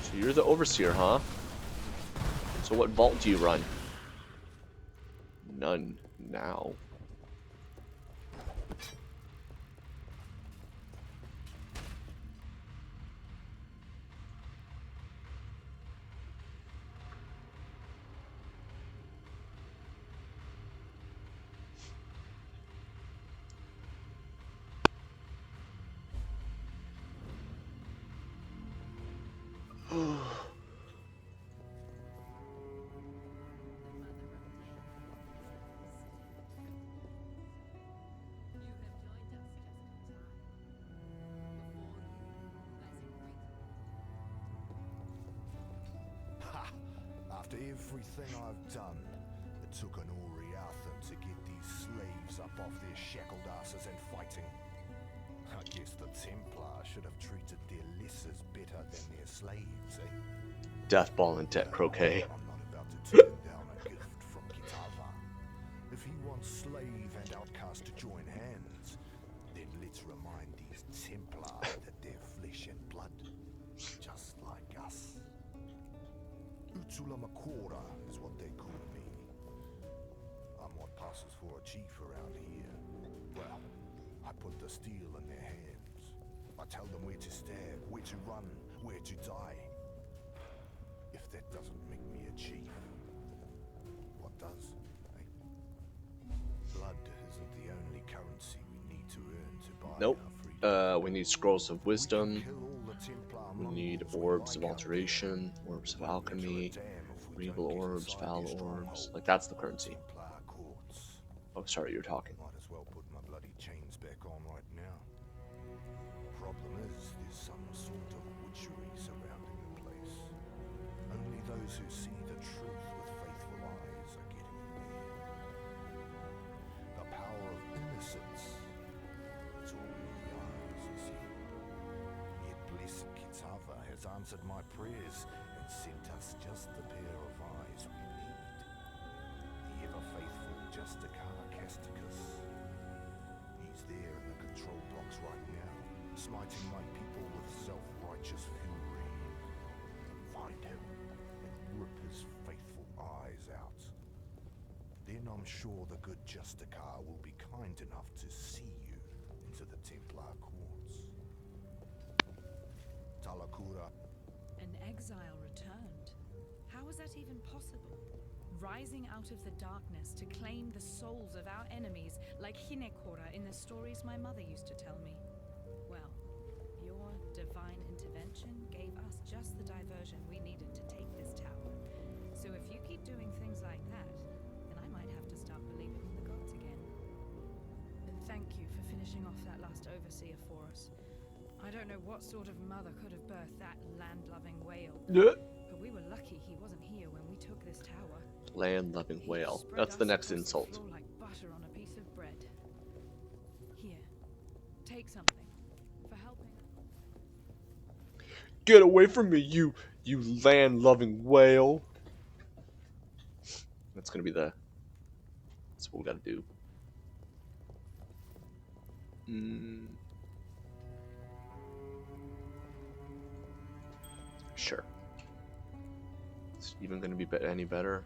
So you're the overseer, huh? So what vault do you run? None now. After everything I've done, it took an Oriathan to get these slaves up off their shackled asses and fighting. I guess the Templar should have treated their lessers better than their slaves, eh? Death ball and debt croquet. I'm not about to turn down a gift from Kitava. If he wants slave and outcast to join hands, then let's remind these Templar that they're flesh and blood, just like us. Utulamakora is what they call me. I'm what passes for a chief around here. Well, I put the steel in their hands. I tell them where to stab, where to run, where to die. If that doesn't make me a chief, what does, eh? Blood isn't the only currency we need to earn to buy Nope. our freedom. We need scrolls of wisdom. We need orbs of alteration, orbs of alchemy, regal orbs, foul orbs. Like, that's the currency. Oh, sorry, you're talking. Might as well put my bloody chains back on right now. Problem is, there's some sort of witchery surrounding the place. Only those who see the truth with faithful eyes are getting near. The power of innocence. It's all in the eyes, you see. Yet blessed Kitava has answered my prayers and sent us just the pair of eyes we need. The ever-faithful Justicar Casticus. He's there in the control box right now, smiting my people with self-righteous fury. Find him and rip his faithful eyes out. Then I'm sure the good Justicar will be kind enough to see you into the Templar courts. Talakura. An exile returned. How How is that even possible? Rising out of the darkness to claim the souls of our enemies, like Hinekora in the stories my mother used to tell me. Well, your divine intervention gave us just the diversion we needed to take this tower. So if you keep doing things like that, then I might have to start believing in the gods again. And thank you for finishing off that last overseer for us. I don't know what sort of mother could have birthed that land-loving whale. Yeah. But we were lucky he wasn't here when we took this tower. Land-loving whale. That's the next insult. Like butter on a piece of bread. Here, take something for helping. Get away from me, you land-loving whale. That's gonna be the. That's what we gotta do. Sure. It's even gonna be any better.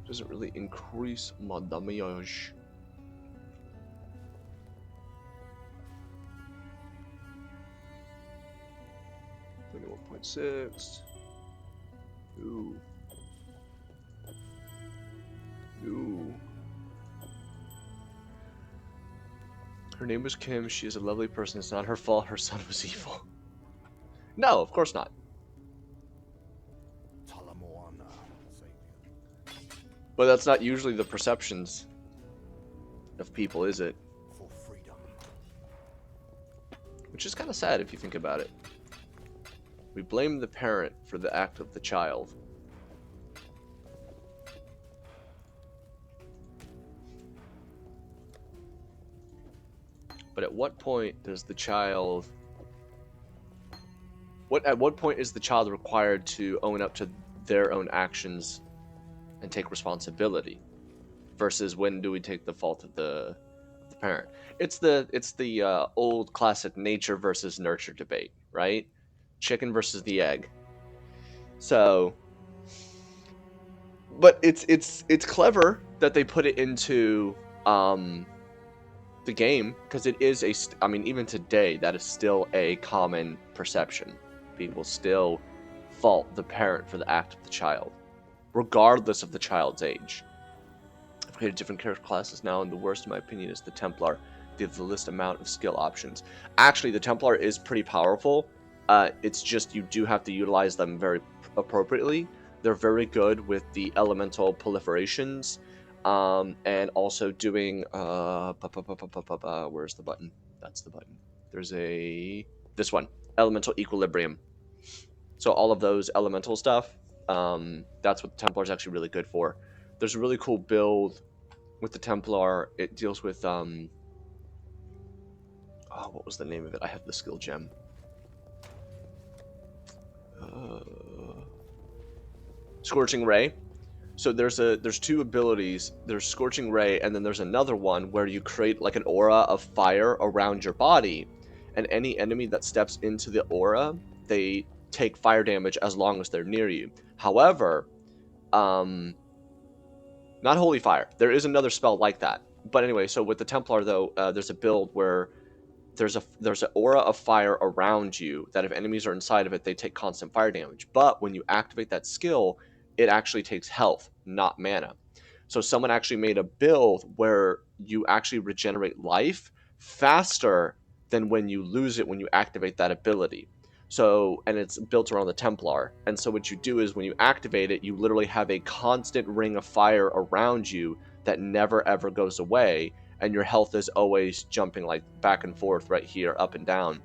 Doesn't really increase my damage. $21.6. Ooh. Ooh. Her name was Kim. She is a lovely person. It's not her fault her son was evil. No, of course not. But that's not usually the perceptions of people, is it? For freedom. Which is kind of sad if you think about it. We blame the parent for the act of the child. But at what point does the child... At what point is the child required to own up to their own actions and take responsibility? Versus when do we take the fault of the parent? It's the old classic nature versus nurture debate, right? Chicken versus the egg. So, but it's clever that they put it into the game, because it is I mean, even today, that is still a common perception. People still fault the parent for the act of the child, regardless of the child's age. I've created different character classes now, and the worst, in my opinion, is the Templar. They have the least amount of skill options. Actually, the Templar is pretty powerful. It's just you do have to utilize them very appropriately. They're very good with the elemental proliferations, and also doing where's the button? That's the button. There's this one, elemental equilibrium. So all of those elemental stuff, that's what the Templar is actually really good for. There's a really cool build with the Templar. It deals with what was the name of it? I have the skill gem. Scorching Ray. So there's two abilities. There's Scorching Ray, and then there's another one where you create like an aura of fire around your body, and any enemy that steps into the aura, they take fire damage as long as they're near you. However, not Holy Fire. There is another spell like that. But anyway, so with the Templar though, there's a build where there's an aura of fire around you that if enemies are inside of it, they take constant fire damage. But when you activate that skill, it actually takes health, not mana. So someone actually made a build where you actually regenerate life faster than when you lose it when you activate that ability. So, and it's built around the Templar. And so what you do is when you activate it, you literally have a constant ring of fire around you that never ever goes away. And your health is always jumping like back and forth right here, up and down.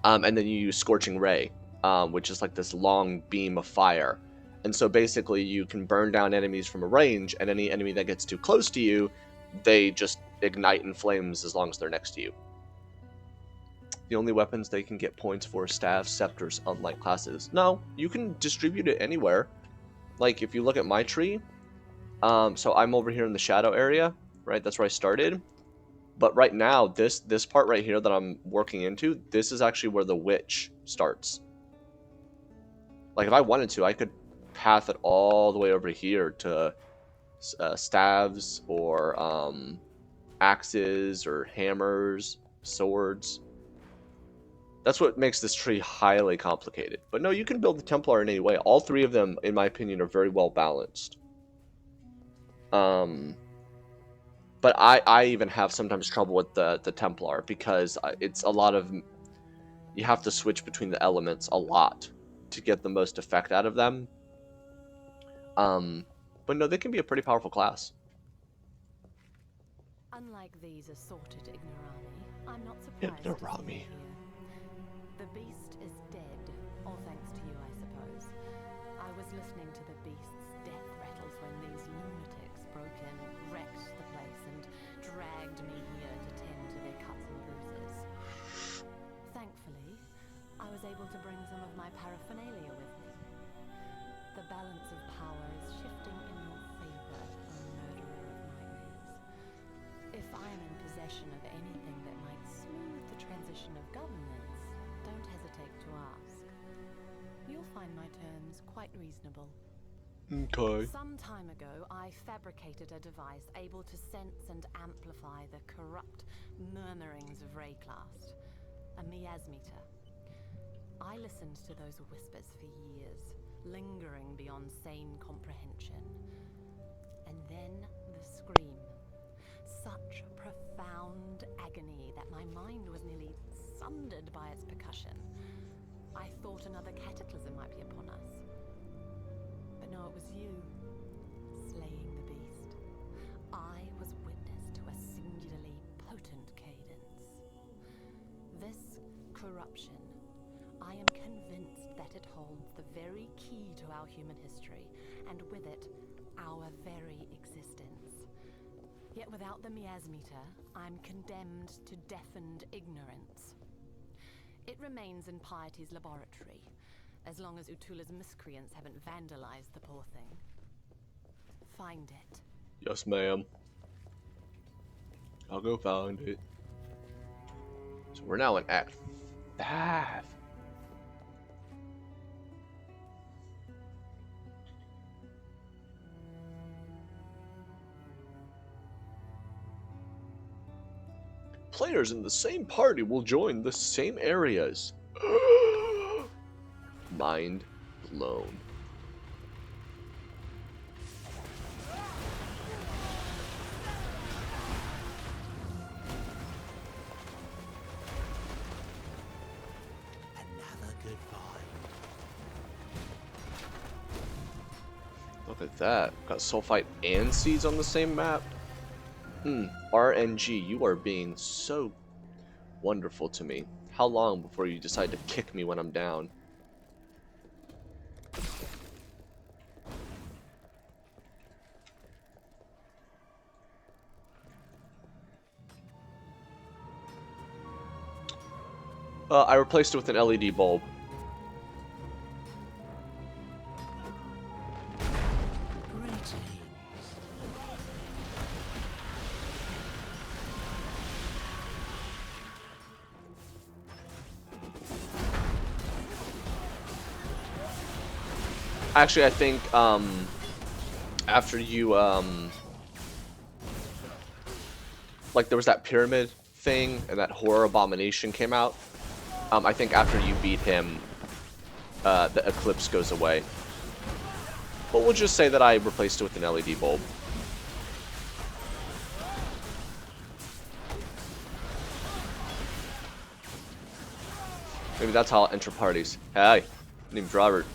And then you use Scorching Ray, which is like this long beam of fire. And so basically you can burn down enemies from a range, and any enemy that gets too close to you, they just ignite in flames as long as they're next to you. The only weapons they can get points for are staves, scepters, unlike classes. No, you can distribute it anywhere. Like if you look at my tree, so I'm over here in the shadow area, right? That's where I started. But right now, this part right here that I'm working into, this is actually where the witch starts. Like if I wanted to, I could path it all the way over here to staves or axes or hammers, swords. That's what makes this tree highly complicated. But no, you can build the Templar in any way. All three of them, in my opinion, are very well balanced. But I even have sometimes trouble with the Templar because it's a lot of... You have to switch between the elements a lot to get the most effect out of them. But no, they can be a pretty powerful class. Unlike these assorted ignorami, I'm not surprised to see you here. The beast is dead, all thanks to you, I suppose. I was listening to the beast's death rattles when these lunatics broke in, wrecked the place, and dragged me here to tend to their cuts and bruises. Thankfully, I was able to bring some of my paraphernalia with me. The balance of power is shifting in your favor, O murderer of nightmares. If I am in possession of anything that might smooth the transition of governance, don't hesitate to ask. You'll find my terms quite reasonable. Okay. Some time ago, I fabricated a device able to sense and amplify the corrupt murmurings of Rayclast, a miasmeter. I listened to those whispers for years, lingering beyond sane comprehension. And then the scream. Such profound agony that my mind was nearly sundered by its percussion. I thought another cataclysm might be upon us. But no, it was you, slaying the beast. I was witness to a singularly potent cadence. This corruption, I am convinced that it holds the very key to our human history, and with it, our very existence. Yet without the miasmeter, I'm condemned to deafened ignorance. It remains in Piety's laboratory, as long as Utula's miscreants haven't vandalized the poor thing. Find it. Yes, ma'am. I'll go find it. So we're now in Act 5. Players in the same party will join the same areas. Mind blown. Another good find. Look at that. Got sulfite and seeds on the same map. RNG, you are being so wonderful to me. How long before you decide to kick me when I'm down? I replaced it with an LED bulb. Actually, I think after you like there was that pyramid thing and that horror abomination came out. I think after you beat him, the eclipse goes away. But we'll just say that I replaced it with an LED bulb. Maybe that's how I'll enter parties. Hey, my name's Robert.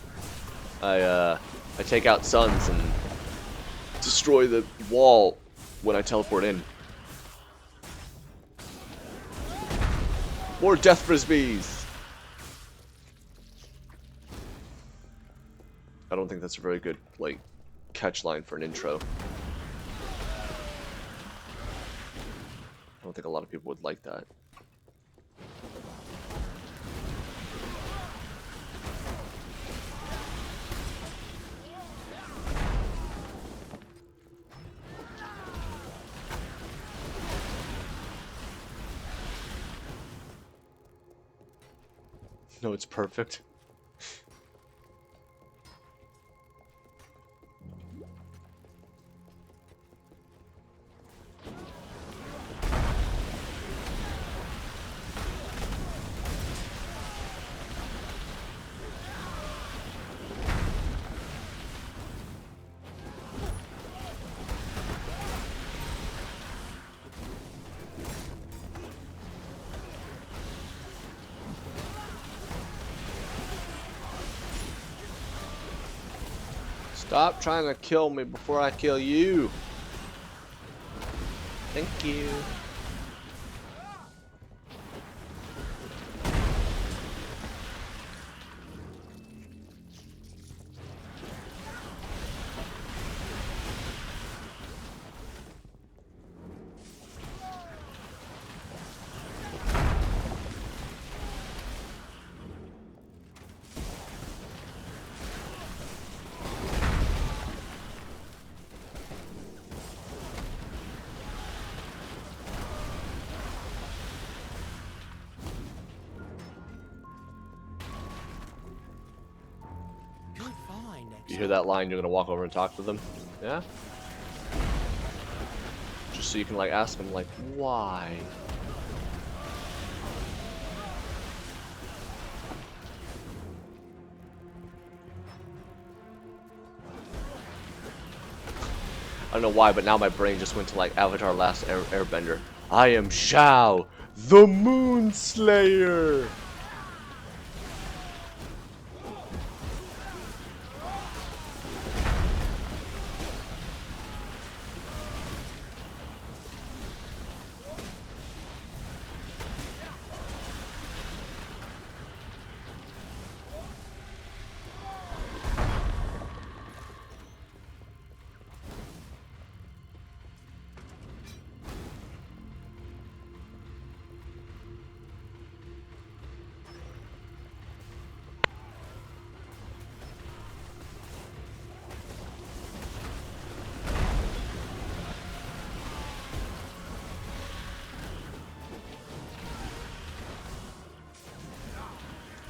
I take out suns and destroy the wall when I teleport in. More death frisbees! I don't think that's a very good, like, catch line for an intro. I don't think a lot of people would like that. No, it's perfect. Stop trying to kill me before I kill you. Thank you. You hear that line, you're gonna walk over and talk to them? Yeah? Just so you can like ask them like, why? I don't know why, but now my brain just went to like Avatar Last Airbender. I am Shao, the Moon Slayer!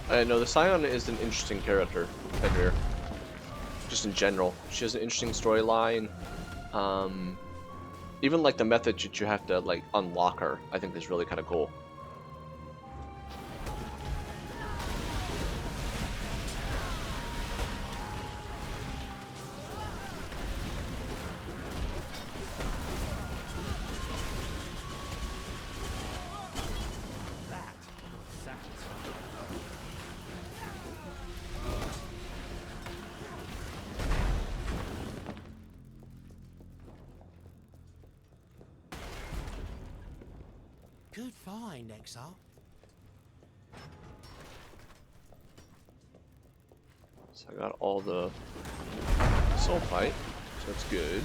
I know the Scion is an interesting character, Fenrir. Just in general, she has an interesting storyline. Even like the method that you have to like unlock her, I think is really kind of cool. Good find, Exile. So I got all the soul fight, so that's good.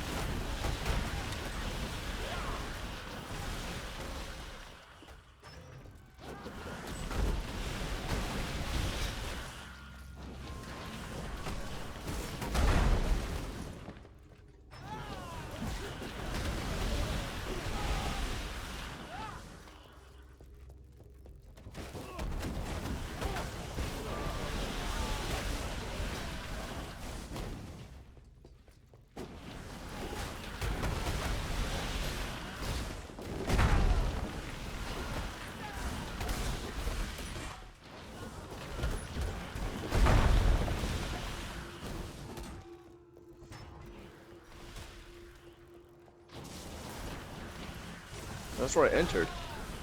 That's where I entered.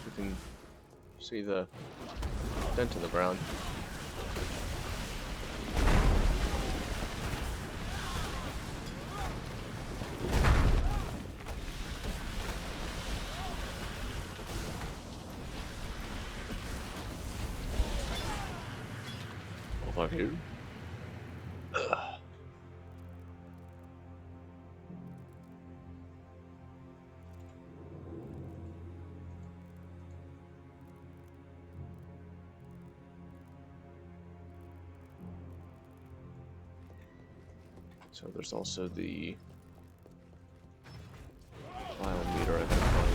You can see the dent in the ground. Over here. So there's also the biometer I can find.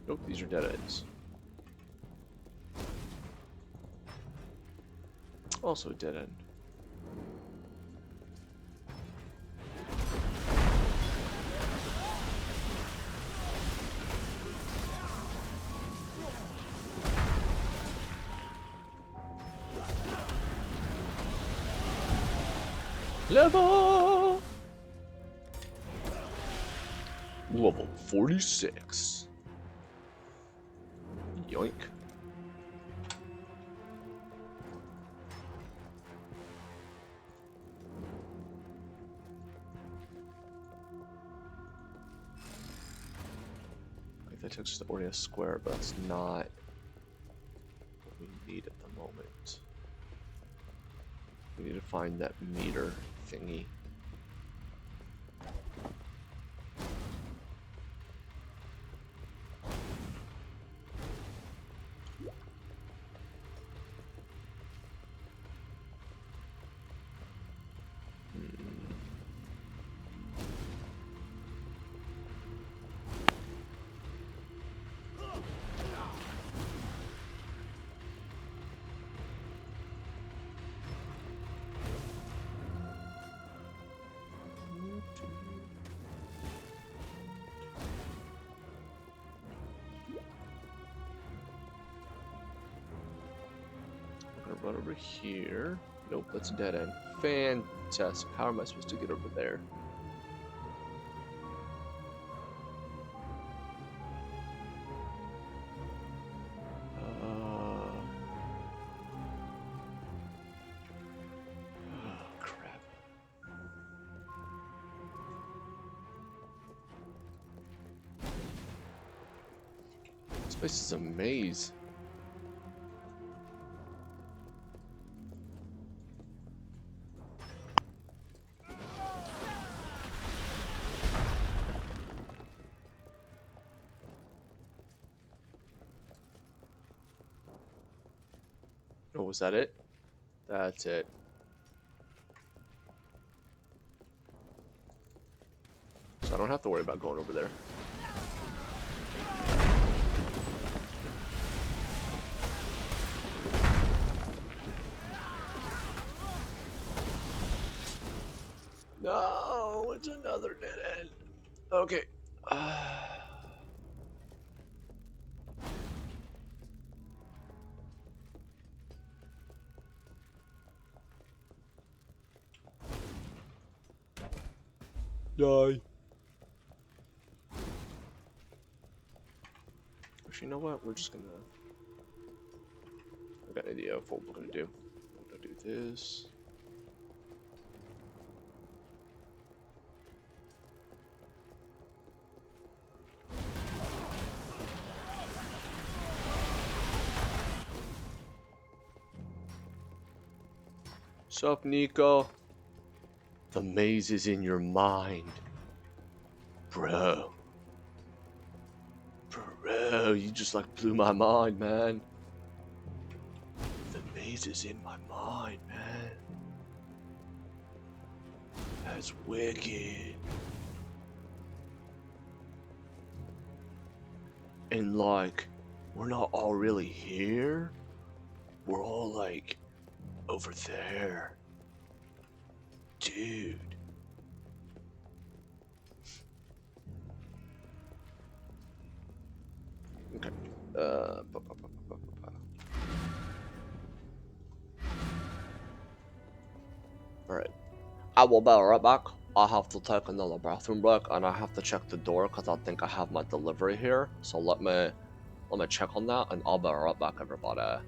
Nope, these are dead ends. Also a dead end. Level 46. Yoink. Like that took just already a square, but that's not what we need at the moment. We need to find that meter thingy. Run over here. Nope, that's a dead end. Fantastic. How am I supposed to get over there? Oh, crap. This place is a maze. Oh, was that it? That's it. So I don't have to worry about going over there. No, it's another dead end. Okay. Die. Actually, you know what? We're just gonna. I got an idea of what we're gonna do. We're gonna do this. Sup, Nico? The maze is in your mind. Bro. Bro, you just like blew my mind, man. The maze is in my mind, man. That's wicked. And like, we're not all really here. We're all like over there. Dude. Okay. Alright. I will be right back. I have to take another bathroom break and I have to check the door because I think I have my delivery here. So let me check on that and I'll be right back, everybody.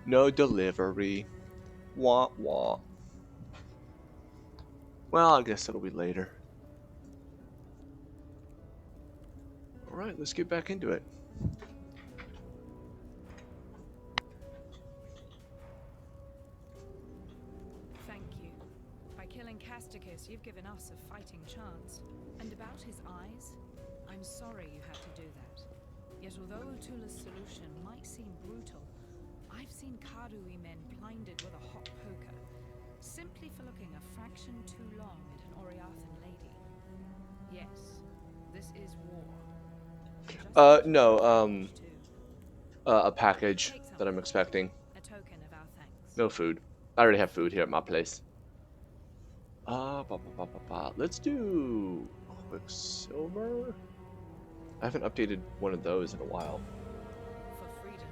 No delivery. Wah wah. Well, I guess it'll be later. Alright, let's get back into it. Thank you. By killing Casticus, you've given us a fighting chance. And about his eyes, I'm sorry you had to do that. Yet although Utula's solution might seem brutal, I've seen Karui men blinded with a hot poker, simply for looking a fraction too long at an Oriathan lady. Yes, this is war. No, a package that I'm expecting. A token of our thanks. No food. I already have food here at my place. Let's do Quicksilver. I haven't updated one of those in a while. For freedom.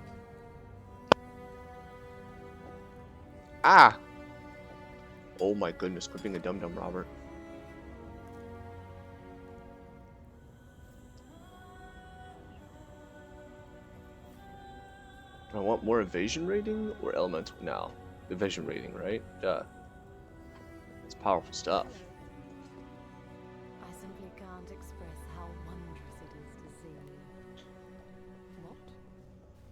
Ah! Oh my goodness, quit being a dum-dum, Robert. Do I want more evasion rating or elemental? No. Evasion rating, right? Duh. It's powerful stuff. I simply can't express how wondrous it is to see you. What?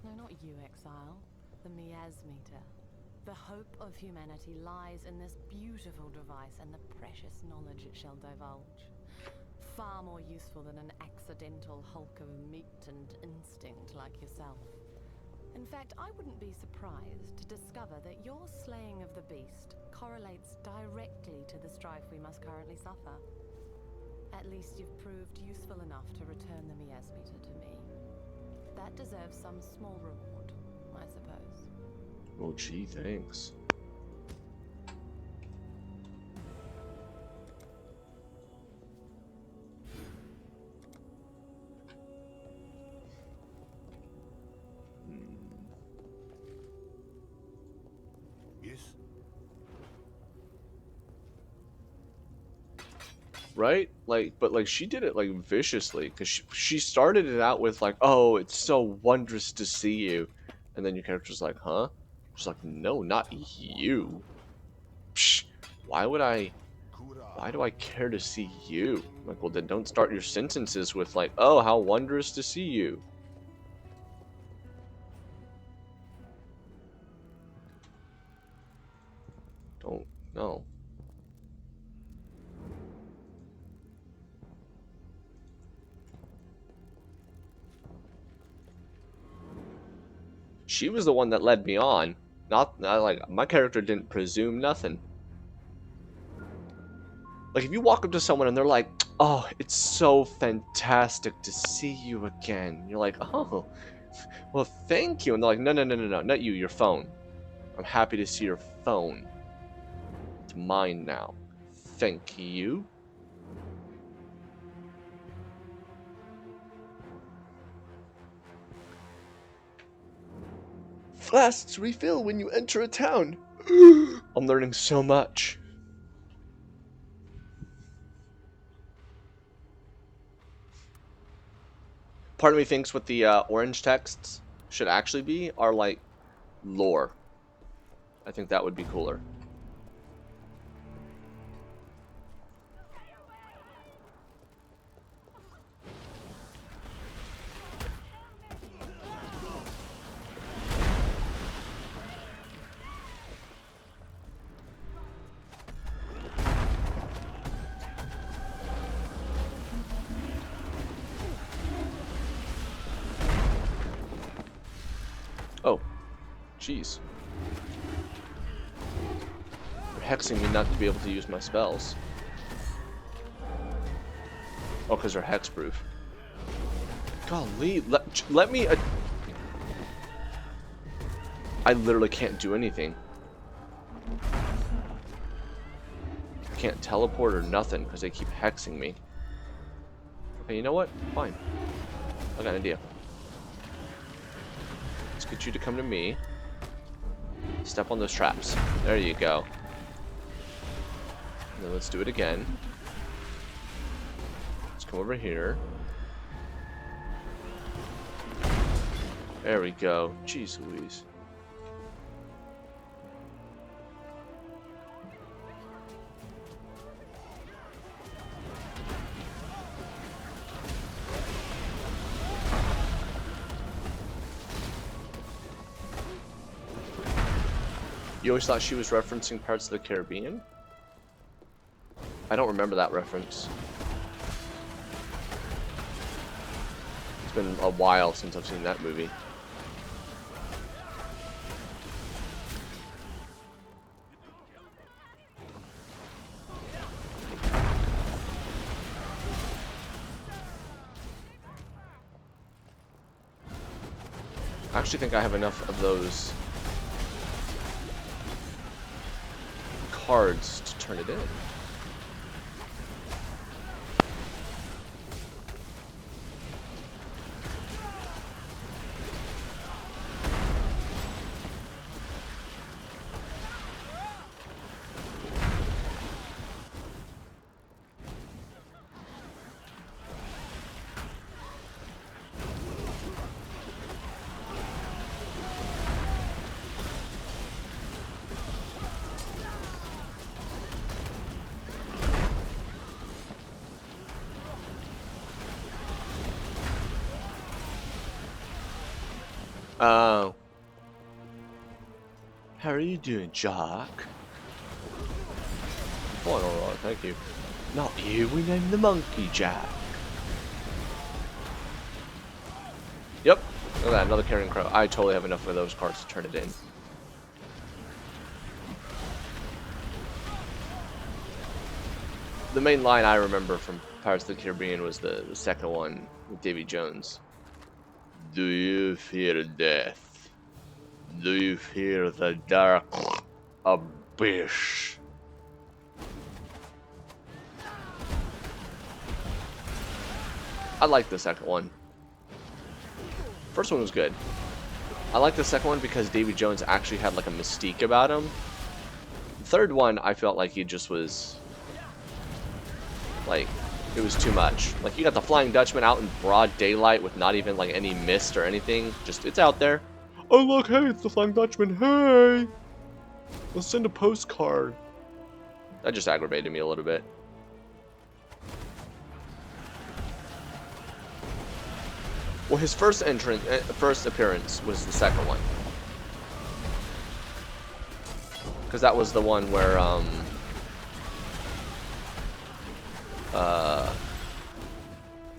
No, not you, Exile. The miasmeter. The hope of humanity lies in this beautiful device and the precious knowledge it shall divulge. Far more useful than an accidental hulk of meat and instinct like yourself. In fact, I wouldn't be surprised to discover that your slaying of the beast correlates directly to the strife we must currently suffer. At least you've proved useful enough to return the miasmeter to me. That deserves some small reward, I suppose. Oh gee, thanks. Yes? Right? Like, but like she did it like viciously, because she started it out with like, oh, it's so wondrous to see you, and then your character's like, huh? She's like, no, not you. Psh, why do I care to see you? I'm like, well then don't start your sentences with like, oh, how wondrous to see you. Don't, no. She was the one that led me on. Not like, my character didn't presume nothing. Like, if you walk up to someone and they're like, oh, it's so fantastic to see you again. You're like, oh, well, thank you. And they're like, no, not you, your phone. I'm happy to see your phone. It's mine now. Thank you. Flasks refill when you enter a town. I'm learning so much. Part of me thinks what the orange texts should actually be are like lore. I think that would be cooler. Oh, jeez. They're hexing me not to be able to use my spells. Oh, because they're hexproof. Golly, let me... I literally can't do anything. I can't teleport or nothing because they keep hexing me. Okay, you know what? Fine. I got an idea. Let's get you to come to me. Step on those traps. There you go. And then let's do it again. Let's come over here. There we go. Jeez Louise. You always thought she was referencing Pirates of the Caribbean? I don't remember that reference. It's been a while since I've seen that movie. I actually think I have enough of those cards to turn it in. Oh. How are you doing, Jock? Fine, alright, thank you. Not you, we named the monkey Jack. Yep, look at that, another carrion crow. I totally have enough of those cards to turn it in. The main line I remember from Pirates of the Caribbean was the second one with Davy Jones. Do you fear death? Do you fear the dark abyss? I like the second one. First one was good. I like the second one because Davy Jones actually had like a mystique about him. The third one, I felt like he just was like, it was too much. Like, you got the Flying Dutchman out in broad daylight with not even like any mist or anything. Just, it's out there. Oh look, hey, it's the Flying Dutchman. Hey, let's send a postcard. That just aggravated me a little bit. Well, his first appearance was the second one, because that was the one where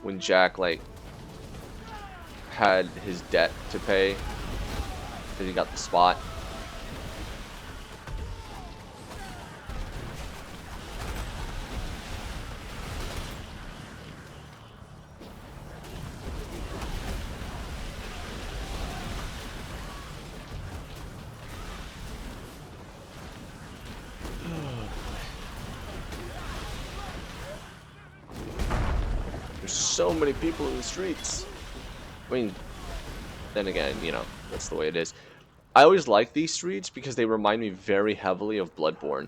when Jack like had his debt to pay because he got the spot. There's so many people in the streets. I mean, then again, you know, that's the way it is. I always like these streets because they remind me very heavily of Bloodborne.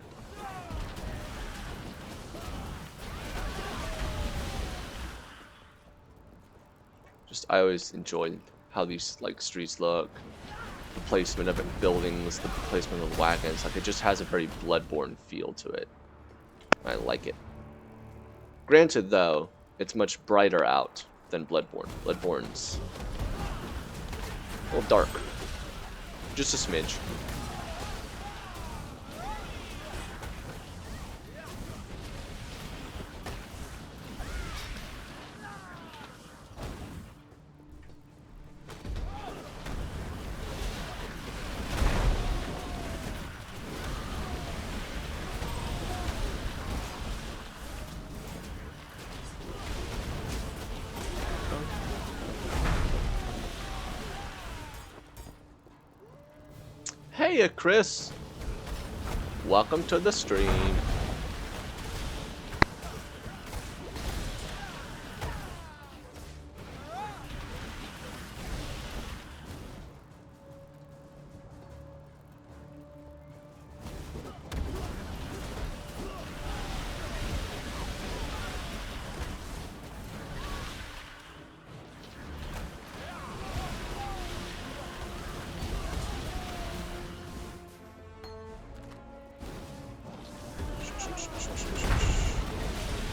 Just, I always enjoyed how these like streets look, the placement of buildings, the placement of wagons. Like, it just has a very Bloodborne feel to it. I like it. Granted, though, it's much brighter out than Bloodborne. Bloodborne's a little dark. Just a smidge. Hey, Chris. Welcome to the stream.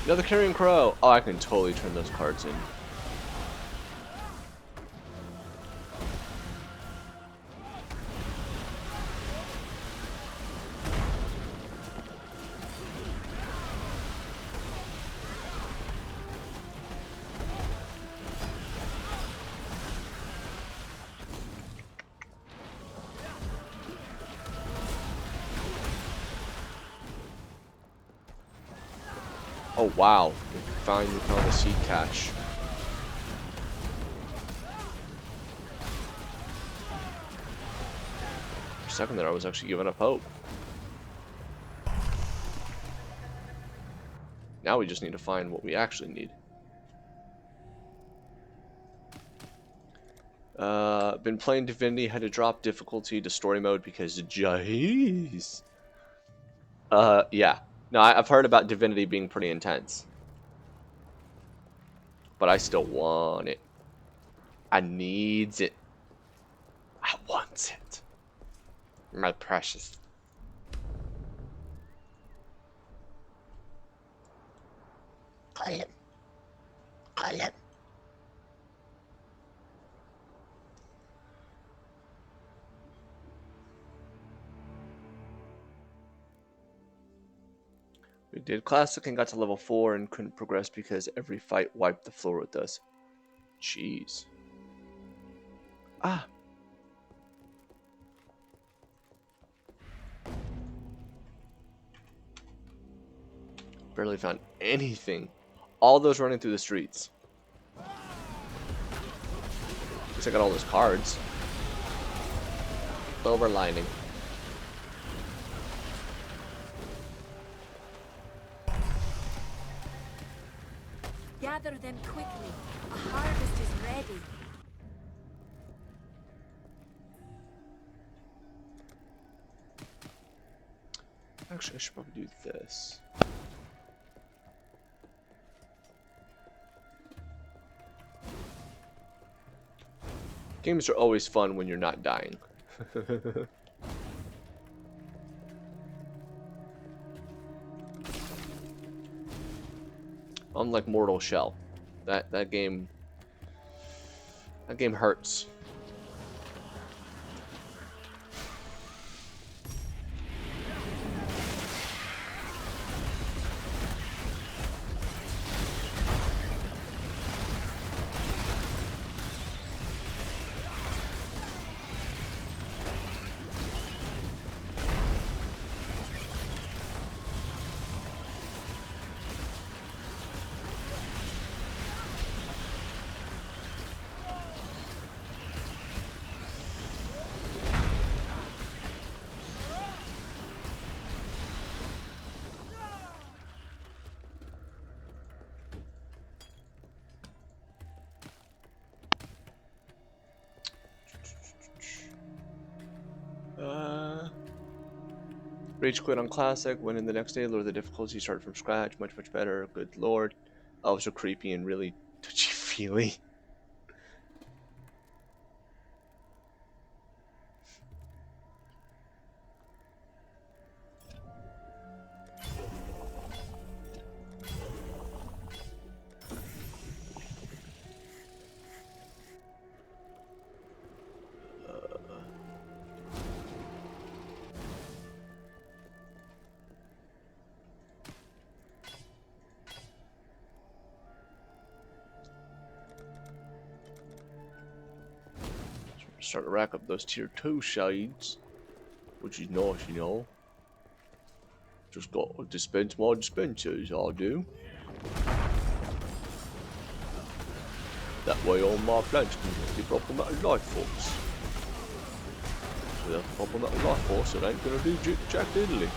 Another carrion crow. Oh, I can totally turn those cards in. Oh wow, we finally found a seed cache. For a second there, I was actually giving up hope. Now we just need to find what we actually need. Been playing Divinity, had to drop difficulty to story mode because jeez. Yeah. No, I've heard about Divinity being pretty intense. But I still want it. I needs it. I want it. My precious. Quiet. Quiet. We did Classic and got to level 4 and couldn't progress because every fight wiped the floor with us. Jeez. Ah. Barely found anything. All those running through the streets. At least I got all those cards. Silver lining. Gather them quickly. A harvest is ready. Actually, I should probably do this. Games are always fun when you're not dying. Unlike Mortal Shell, that game hurts. Rage quit on Classic, went in the next day, lowered the difficulty, started from scratch, much better, good lord. Elves are creepy and really touchy-feely. Start to rack up those tier 2 shades, which is nice, you know. Just got to dispense my dispensers, I do. That way all my plants can get the proper amount of life force. Without the proper amount of life force, it ain't gonna do jack diddly.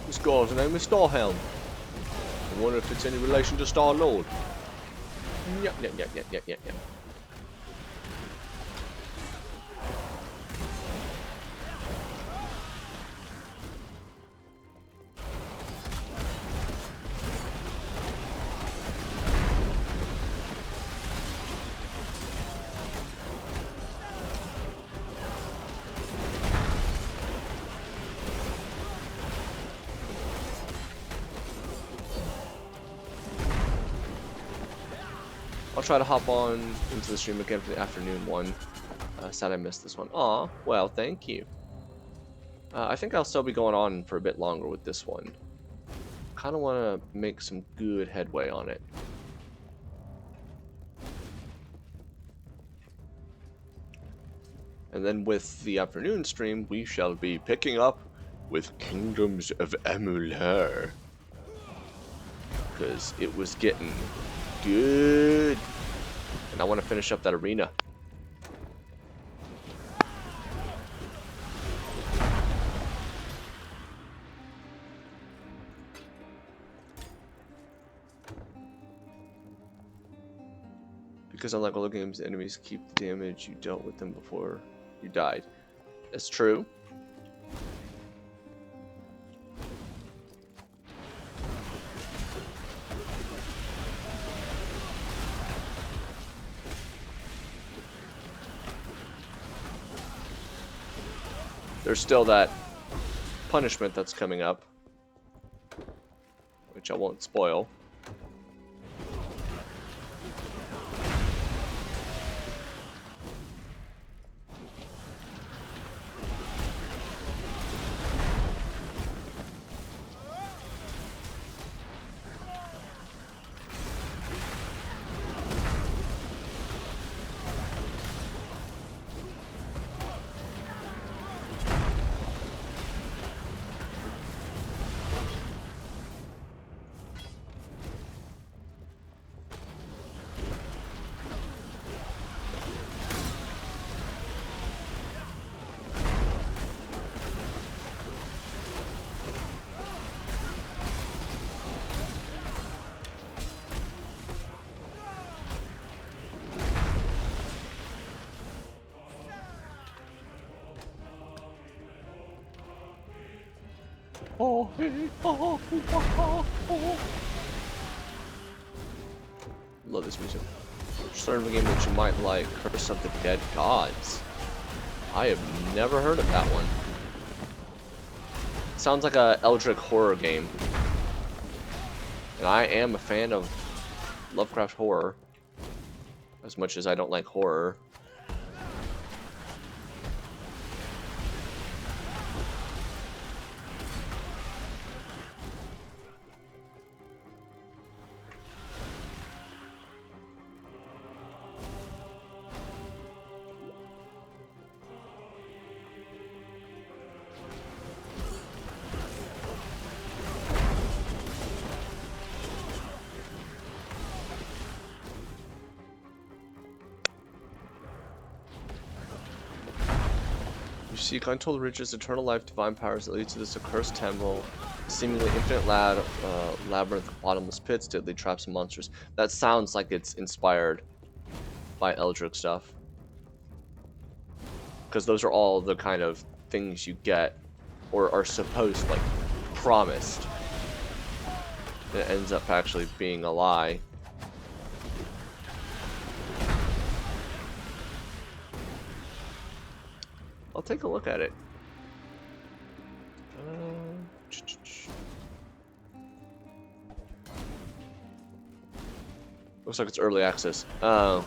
This guy's name is Starhelm. I wonder if it's any relation to Star-Lord. Yep. I'll try to hop on into the stream again for the afternoon one. Sad I missed this one. Aw, well, thank you. I think I'll still be going on for a bit longer with this one. Kind of want to make some good headway on it. And then with the afternoon stream, we shall be picking up with Kingdoms of Amular. Because it was getting good. And I want to finish up that arena. Because unlike other games, the enemies keep the damage you dealt with them before you died. That's true. There's still that punishment that's coming up, which I won't spoil. Love this music. Start of a game that you might like, Curse of the Dead Gods. I have never heard of that one. Sounds like a Eldritch horror game. And I am a fan of Lovecraft horror. As much as I don't like horror. You seek untold riches, eternal life, divine powers that lead to this accursed temple, seemingly infinite labyrinth of bottomless pits, deadly traps, and monsters. That sounds like it's inspired by Eldritch stuff. Because those are all the kind of things you get, or are supposed, like, promised. And it ends up actually being a lie. I'll take a look at it. Looks like it's early access. I'll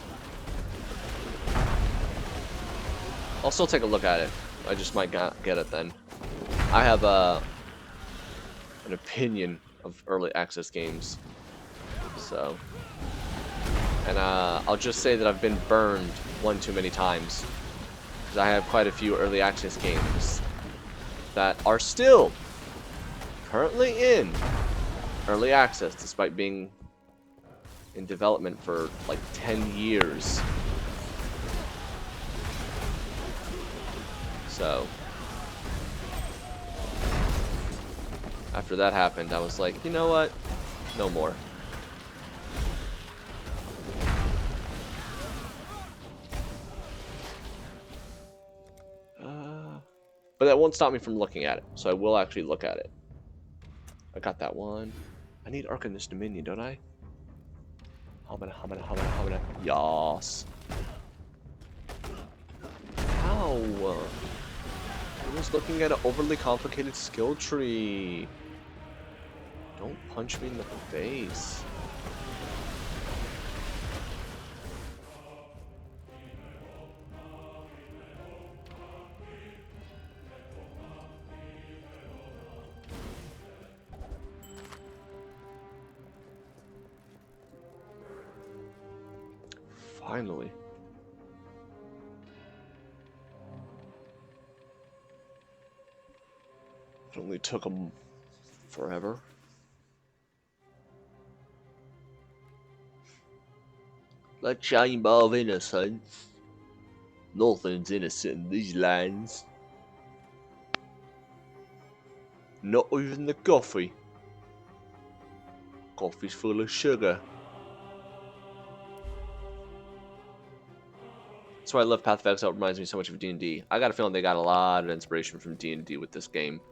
still take a look at it. I just might not get it then. I have an opinion of early access games. So. And I'll just say that I've been burned one too many times. Because I have quite a few early access games that are still currently in early access, despite being in development for like 10 years. So, after that happened, I was like, you know what? No more. But that won't stop me from looking at it, so I will actually look at it. I got that one. I need Arcanist Dominion, don't I? Hamana. Yas. Ow. I was looking at an overly complicated skill tree. Don't punch me in the face. Finally. It only took them forever. The chamber of innocence. Nothing's innocent in these lands. Not even the coffee. Coffee's full of sugar. That's why I love Path of Exile. It reminds me so much of D&D. I got a feeling they got a lot of inspiration from D&D with this game.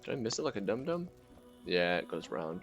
Did I miss it like a dum-dum? Yeah, it goes round.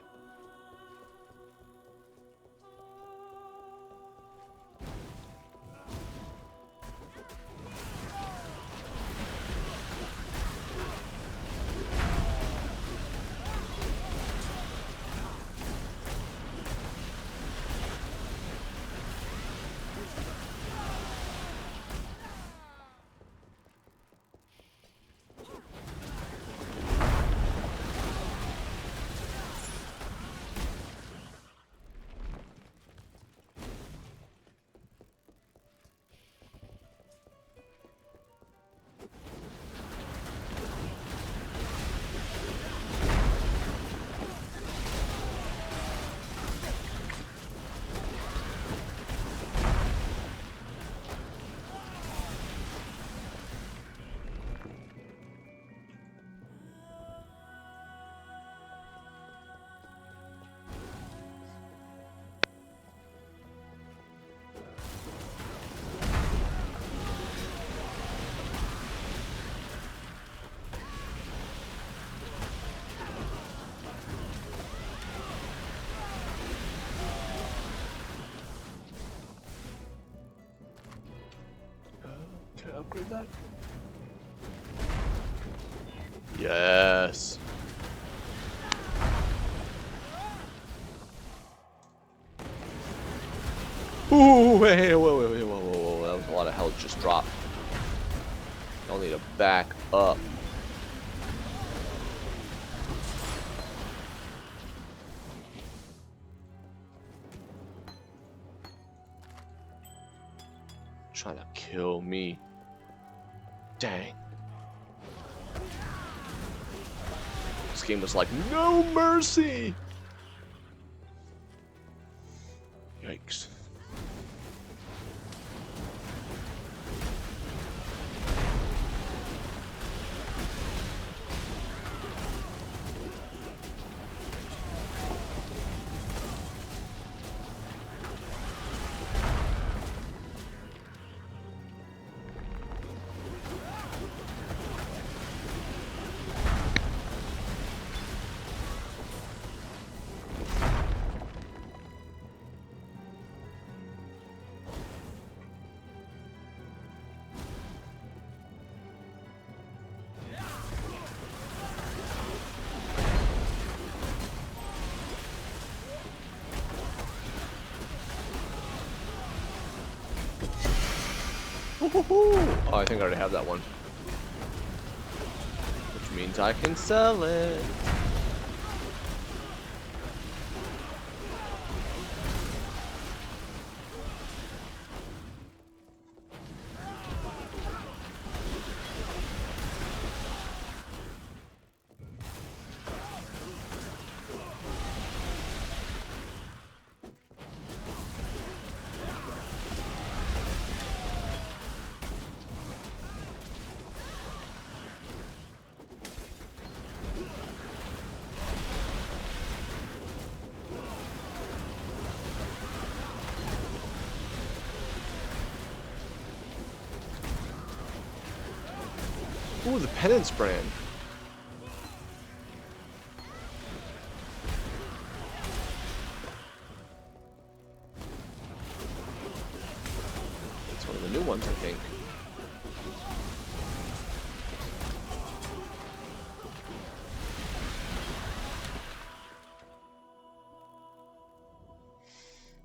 Can I upgrade that? Yes. Ooh, wait, whoa. That was a lot of health just dropped. I'll need to back up. Trying to kill me. Dang. This game was like, no mercy! Yikes. Oh, I think I already have that one. Which means I can sell it. Ooh, the penance brand. It's one of the new ones, I think.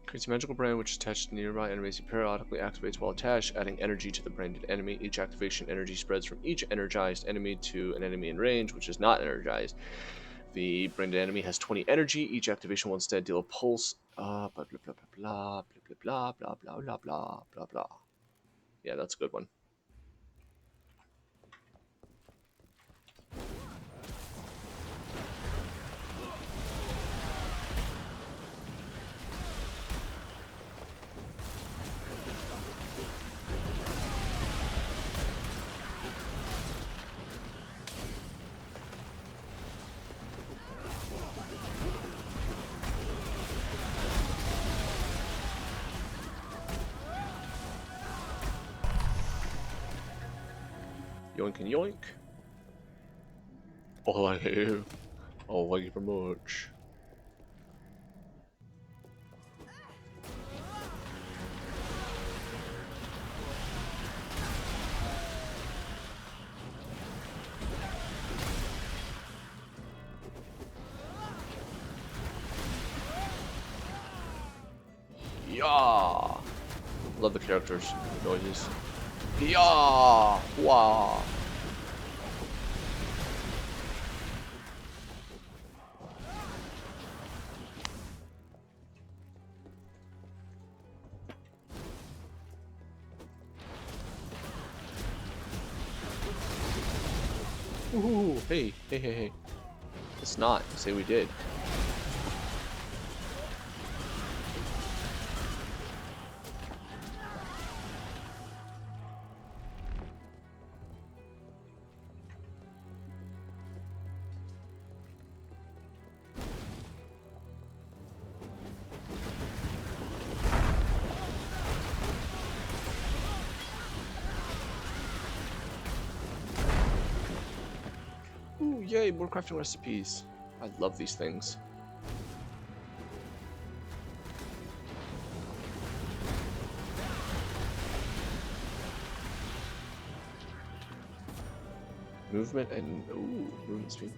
Creates a magical brand which is attached to nearby enemies. It periodically activates while attached, adding energy to the branded enemy. Each activation energy spreads from each energized enemy to an enemy in range, which is not energized. The branded enemy has 20 energy. Each activation will instead deal a pulse. Blah blah blah blah blah blah blah blah blah blah blah blah blah. Yeah, that's a good one. Yoink and yoink. Oh, I hate you. Oh, thank you very much. Yeah. Love the characters' noises. Yeah. Wow. Ooh, hey. It's not. Say we did. Ooh, yay, more crafting recipes. I love these things. Movement and ooh, movement speed.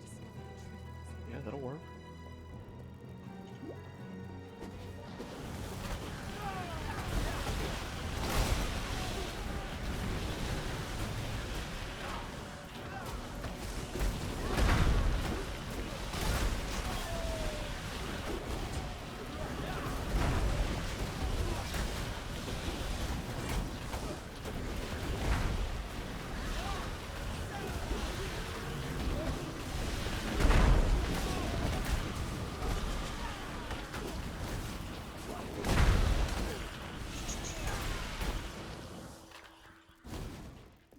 Yeah, that'll work.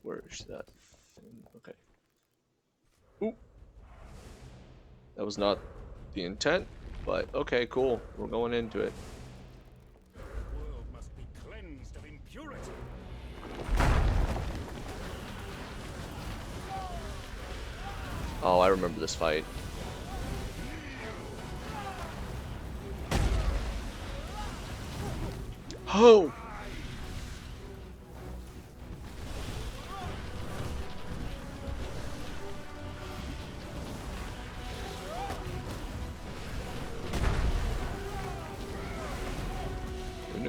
Where's that thing? Okay. Ooh. That was not the intent, but okay, cool. We're going into it. The world must be cleansed of impurity. Oh, I remember this fight. Oh!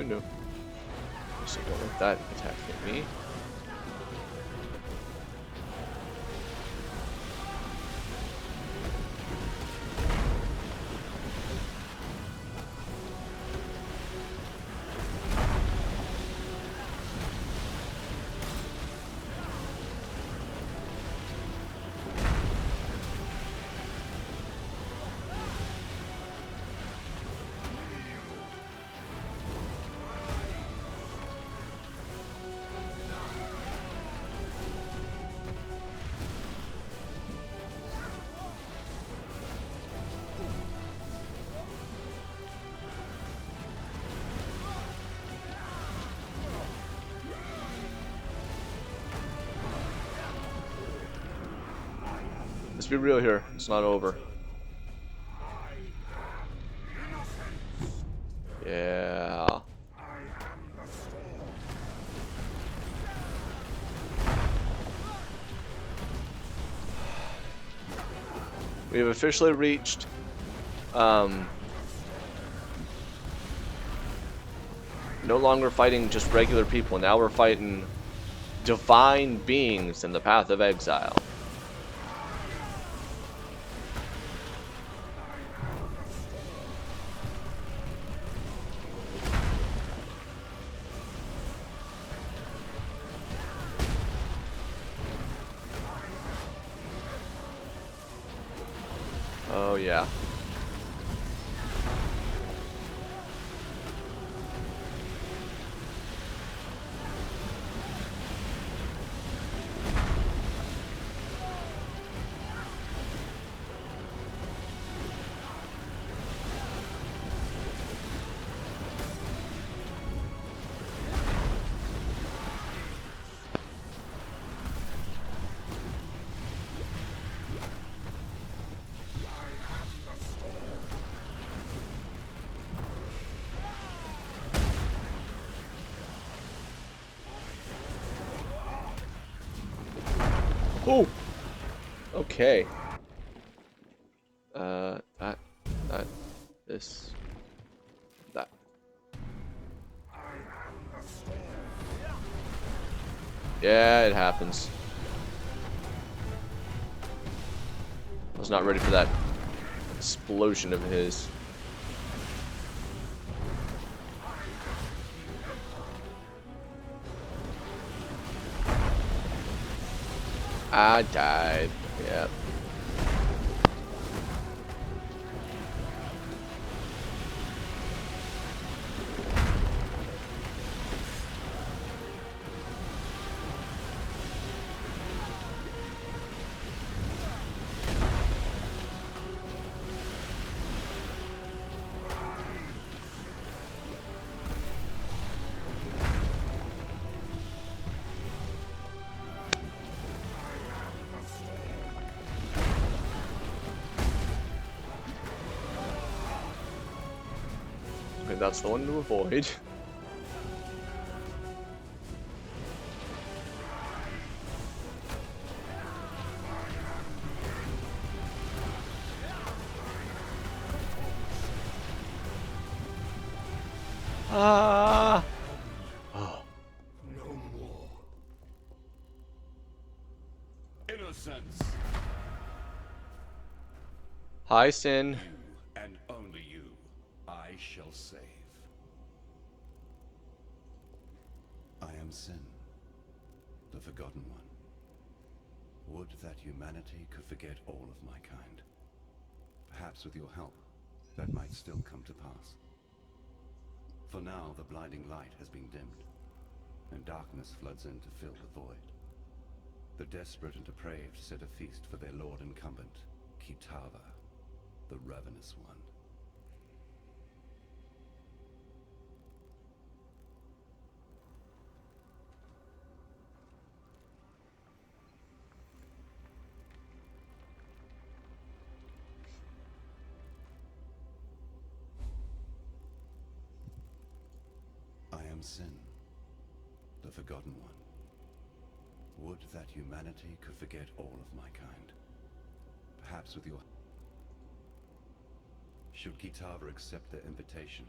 No. So don't let that attack hit me. Let's be real here. It's not over. Yeah. We have officially reached no longer fighting just regular people. Now we're fighting divine beings in the path of exile. Oh yeah. Oh. Okay. That, this, that. Yeah, it happens. I was not ready for that explosion of his. I died. Yep. Okay, that's the one to avoid. Ah! Oh. No more. Innocence. Hi, Sin. You and only you, I shall save. I am Sin, the Forgotten One. Would that humanity could forget all of my kind. Perhaps with your help, that might still come to pass. For now, the blinding light has been dimmed, and darkness floods in to fill the void. The desperate and depraved set a feast for their lord incumbent, Kitava, the Ravenous One. I am Sin, the Forgotten One. Would that humanity could forget all of my kind. Perhaps with your... Should Kitava accept their invitation,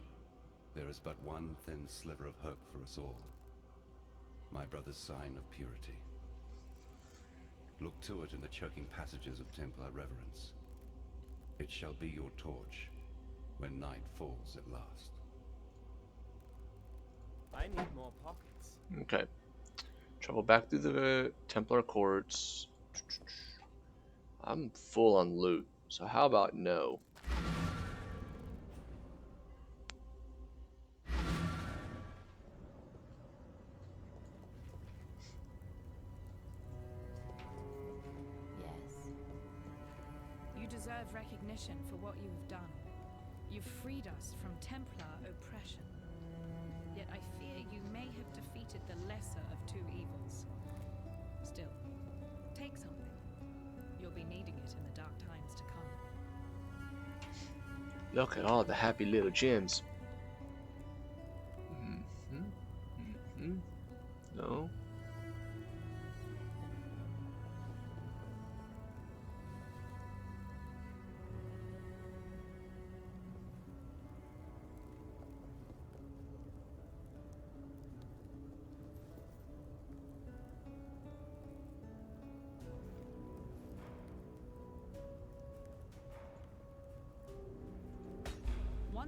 there is but one thin sliver of hope for us all. My brother's sign of purity. Look to it in the choking passages of Templar reverence. It shall be your torch when night falls at last. I need more pockets. Okay. Travel back through the Templar courts. I'm full on loot, so how about no? Yes. You deserve recognition for what you have done. You've freed us from Templar oppression. Yet I fear you may have defeated the lesser of two evils. Still, take something. You'll be needing it in the dark times to come. Look at all the happy little gems. No.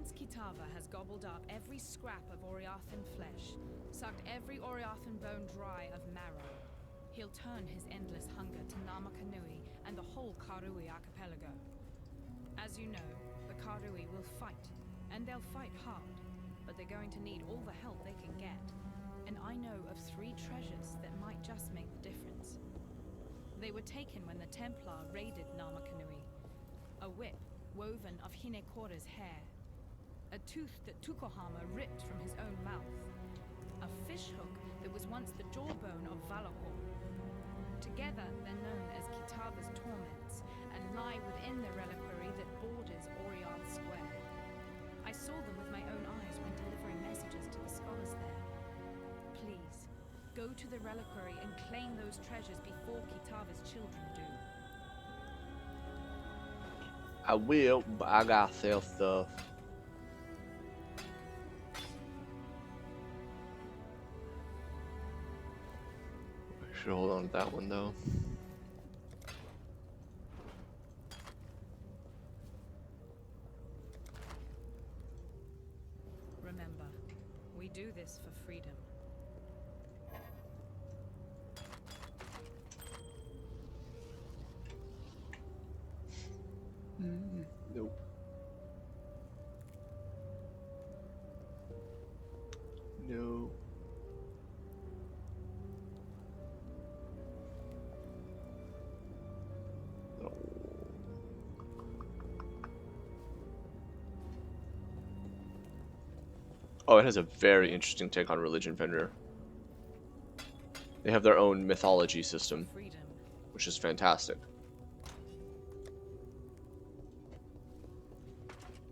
Once Kitava has gobbled up every scrap of Oriathan flesh, sucked every Oriathan bone dry of marrow, he'll turn his endless hunger to Namakanui and the whole Karui archipelago. As you know, the Karui will fight, and they'll fight hard, but they're going to need all the help they can get. And I know of 3 treasures that might just make the difference. They were taken when the Templar raided Namakanui. A whip woven of Hinekora's hair. A tooth that Tukohama ripped from his own mouth. A fishhook that was once the jawbone of Valahor. Together, they're known as Kitava's torments, and lie within the reliquary that borders Oriarth Square. I saw them with my own eyes when delivering messages to the scholars there. Please, go to the reliquary and claim those treasures before Kitava's children do. I will, but I gotta sell stuff. I should hold on to that one though. Remember, we do this for freedom. Nope. No. No. Oh, it has a very interesting take on religion vendor. They have their own mythology system, which is fantastic.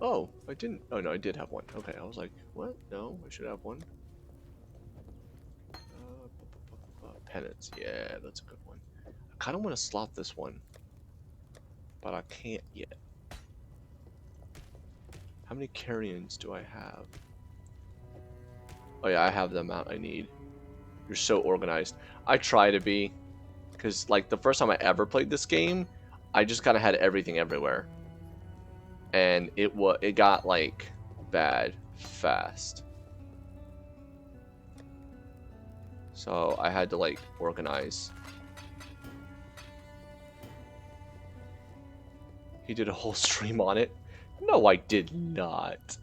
Oh, I didn't. Oh no, I did have one. Okay, I was like, what? No, I should have one. Penance. Yeah, that's a good one. I kind of want to slot this one, but I can't yet. How many carrions do I have? Oh yeah, I have the amount I need. You're so organized. I try to be, because like the first time I ever played this game, I just kind of had everything everywhere, and it got like bad fast. So I had to like organize. He did a whole stream on it. No, I did not.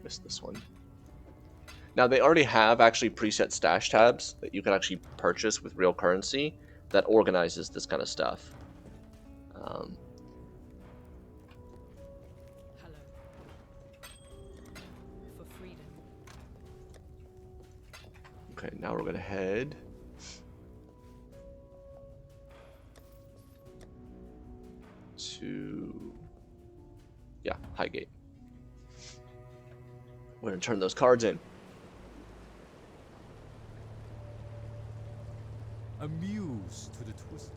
Missed this one. Now they already have actually preset stash tabs that you can actually purchase with real currency that organizes this kind of stuff. For freedom. Okay, now we're gonna head to Highgate. We're gonna turn those cards in. Amused to the twist.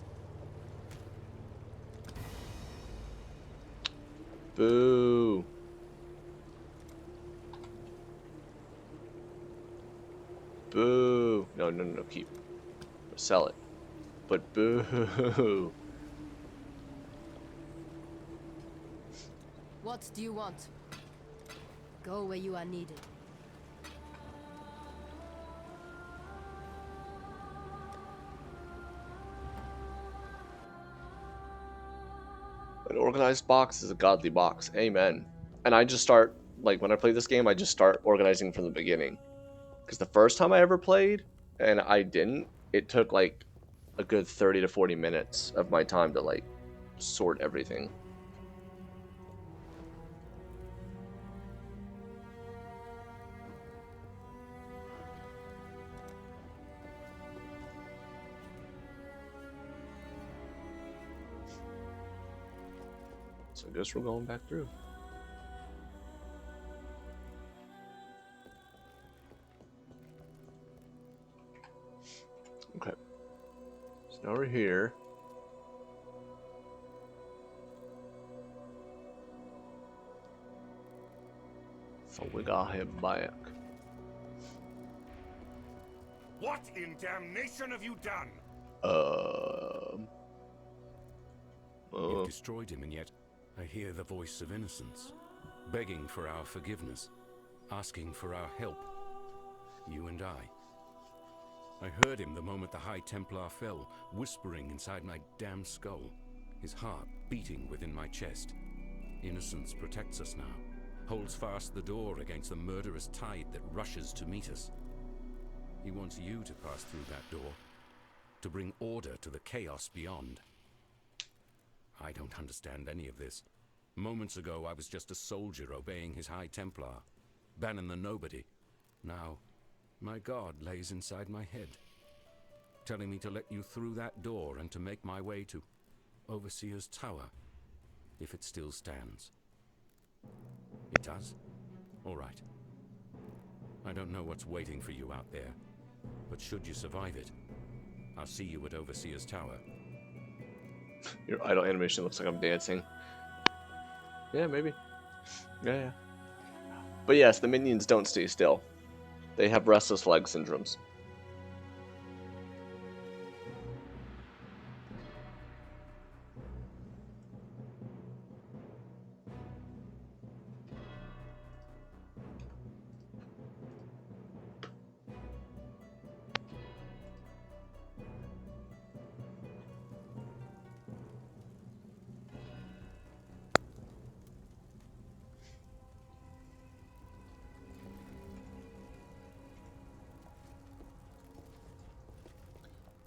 Boo. Boo. No, keep. Sell it. But boo. What do you want? Go where you are needed. An organized box is a godly box. Amen. And I just start, like, when I play this game, I just start organizing from the beginning. Because the first time I ever played, and I didn't, it took, like, a good 30 to 40 minutes of my time to, like, sort everything. So I guess we're going back through. Okay. So now we're here. So we got him back. What in damnation have you done? You've destroyed him, and yet I hear the voice of innocence, begging for our forgiveness, asking for our help. You and I. I heard him the moment the High Templar fell, whispering inside my damn skull, his heart beating within my chest. Innocence protects us now, holds fast the door against the murderous tide that rushes to meet us. He wants you to pass through that door, to bring order to the chaos beyond. I don't understand any of this. Moments ago, I was just a soldier obeying his High Templar, Bannon the Nobody. Now, my God lays inside my head, telling me to let you through that door and to make my way to Overseer's Tower, if it still stands. It does? All right. I don't know what's waiting for you out there, but should you survive it, I'll see you at Overseer's Tower. Your idle animation looks like I'm dancing. Yeah, maybe. Yeah. But yes, the minions don't stay still. They have restless leg syndromes.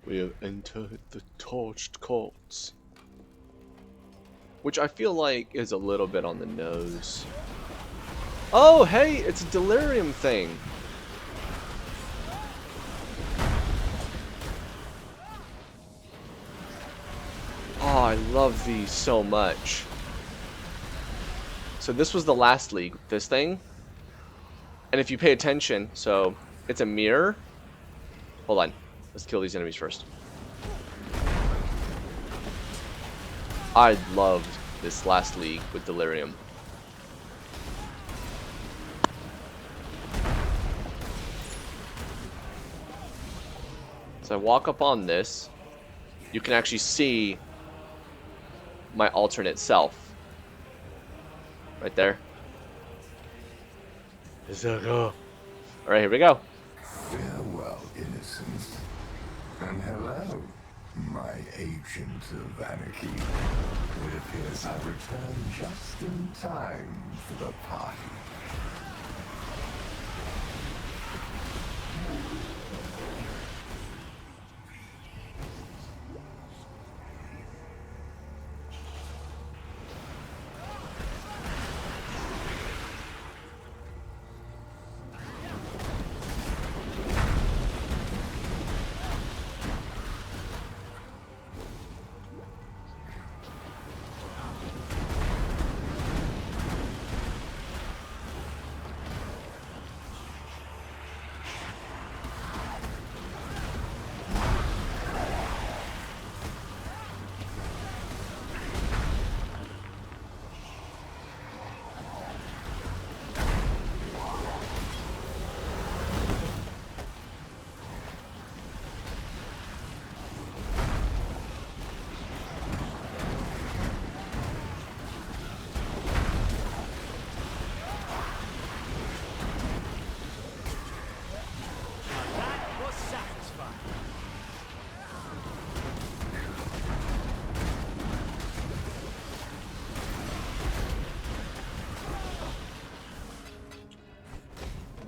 We have entered the torched courts. Which I feel like is a little bit on the nose. Oh, hey, it's a delirium thing. Oh, I love these so much. So this was the last league, this thing. And if you pay attention, so it's a mirror. Hold on. Let's kill these enemies first. I loved this last league with delirium. So I walk up on this. You can actually see my alternate self. Right there. Alright, here we go. Farewell, innocence. And hello, my agent of anarchy. It appears I've returned just in time for the party.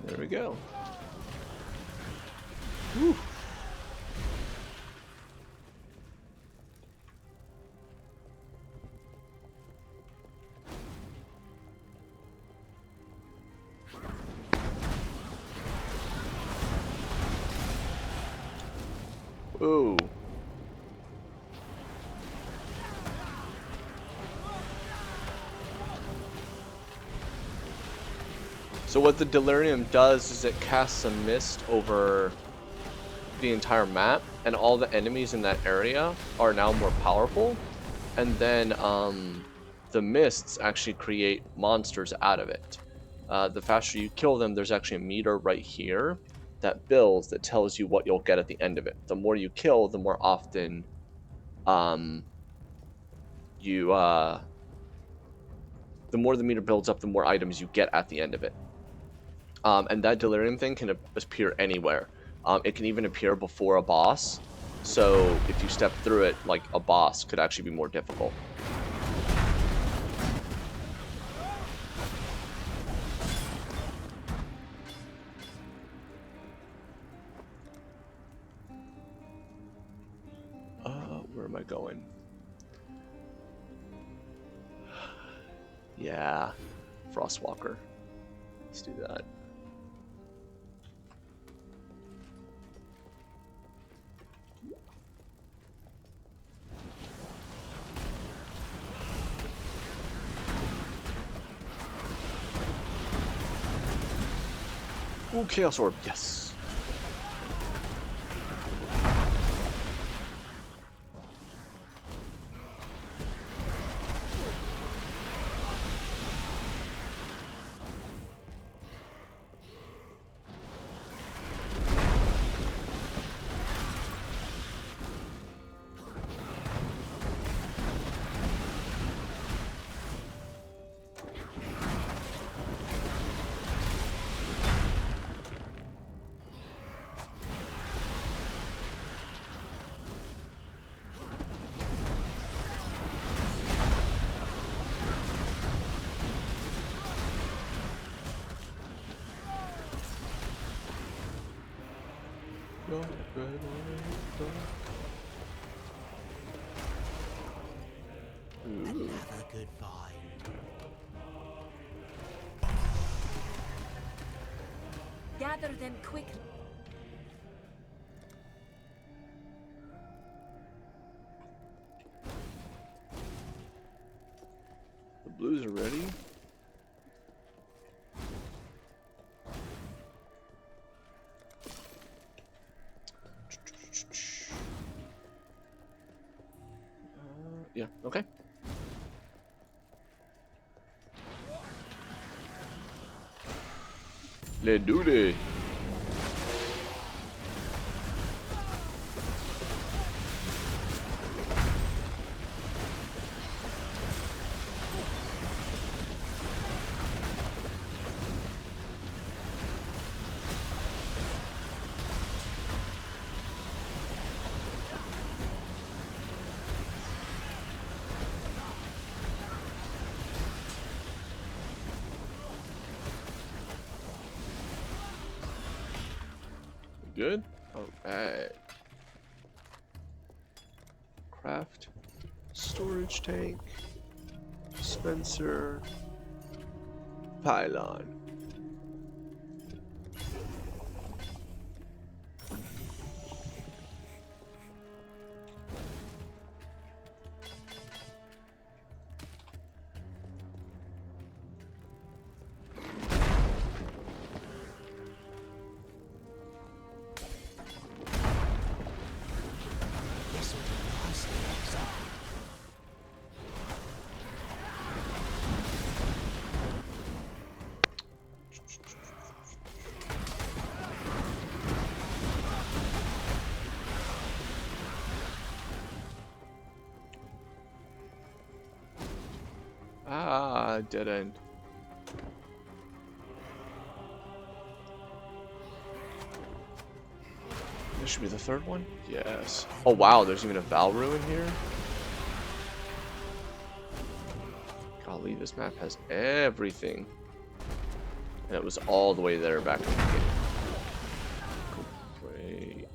There we go. Whew. Ooh. So what the delirium does is it casts a mist over the entire map, and all the enemies in that area are now more powerful. And then the mists actually create monsters out of it. The faster you kill them, there's actually a meter right here that builds that tells you what you'll get at the end of it. The more you kill, the more often the more the meter builds up, the more items you get at the end of it. And that delirium thing can appear anywhere. It can even appear before a boss. So if you step through it, like a boss could actually be more difficult. Where am I going? Yeah, Frostwalker. Let's do that. Ooh, Chaos Orb, yes. Another good find. Gather them quickly. The blues are ready. Yeah, okay. Let's do this. Good? Alright. Craft. Storage tank. Dispenser. Pylon. This will be nicely, Exile. Ah, dead end. This should be the third one? Yes. Oh wow, there's even a Val ruin here? Golly, this map has everything. And it was all the way there back in the beginning. Great.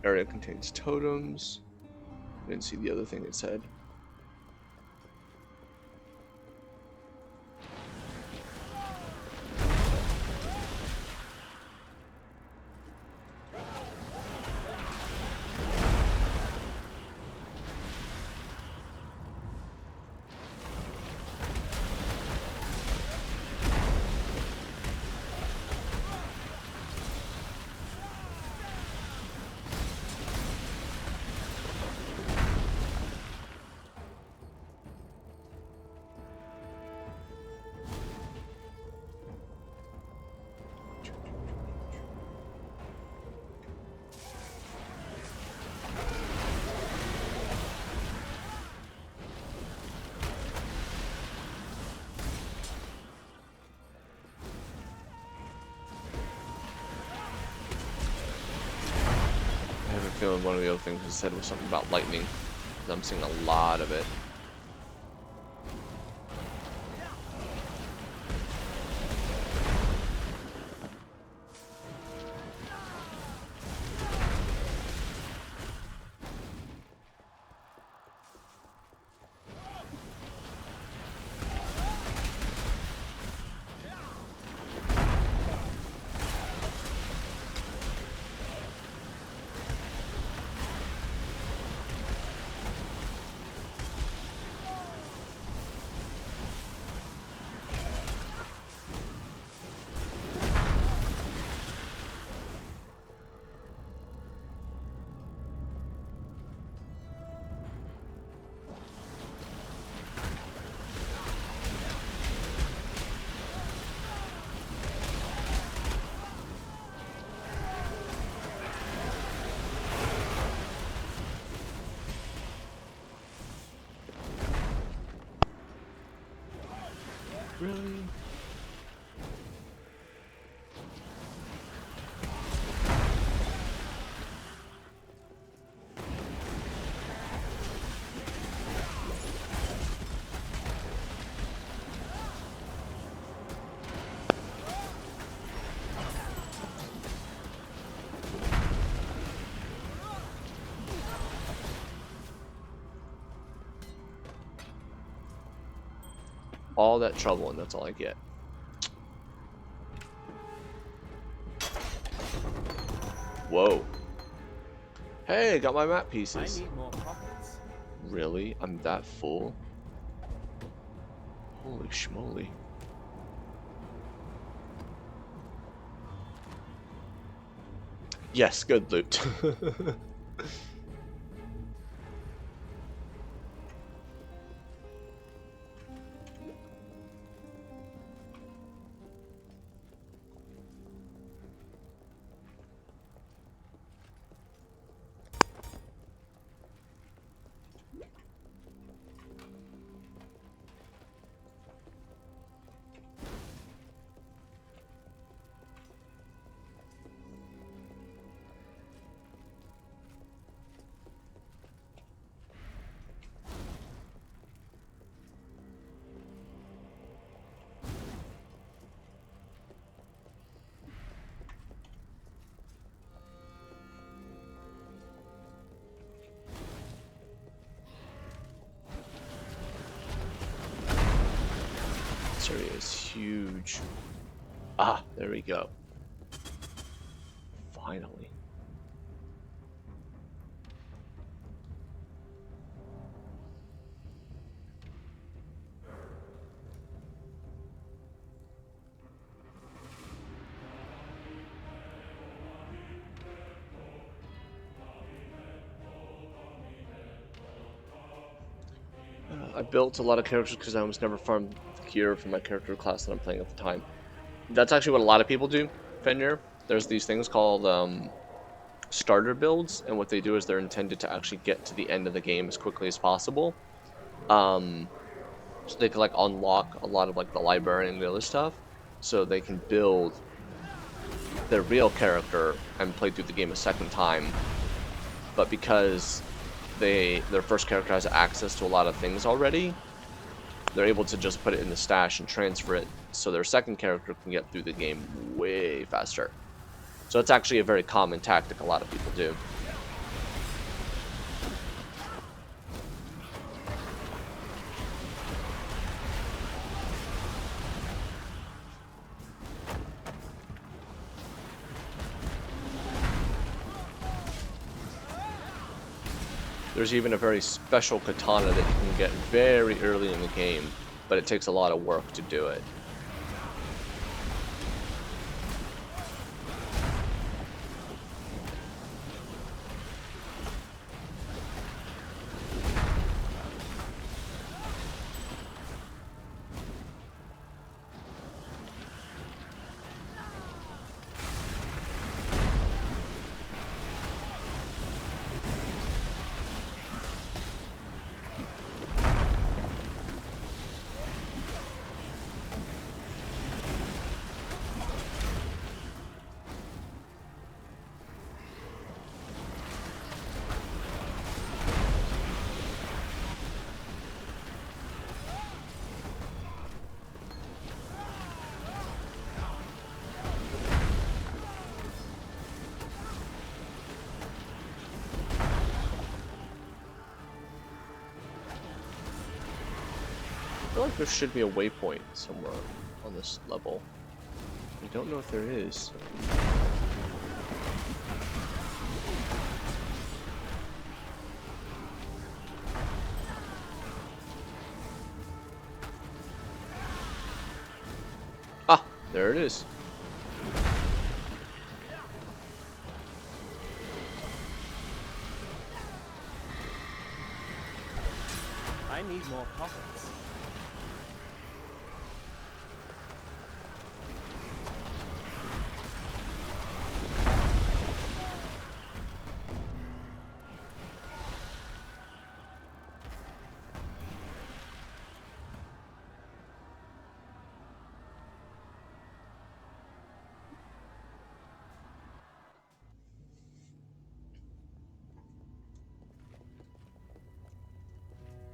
Area contains totems. Didn't see the other thing it said. feeling one of the other things I said was something about lightning. I'm seeing a lot of it. Really? All that trouble and that's all I get. Whoa. Hey, got my map pieces. I need more pockets. Really? I'm that full? Holy schmoly. Yes, good loot. This area is huge. Ah, there we go. Finally. I built a lot of characters because I almost never farmed gear for my character class that I'm playing at the time. That's actually what a lot of people do, Fenrir. There's these things called starter builds, and what they do is they're intended to actually get to the end of the game as quickly as possible. So they can like unlock a lot of like the library and the other stuff, so they can build their real character and play through the game a second time. But because their first character has access to a lot of things already, they're able to just put it in the stash and transfer it so their second character can get through the game way faster. So it's actually a very common tactic a lot of people do. There's even a very special katana that you can get very early in the game, but it takes a lot of work to do it. like there should be a waypoint somewhere on this level. I don't know if there is. Ah, there it is. I need more pockets.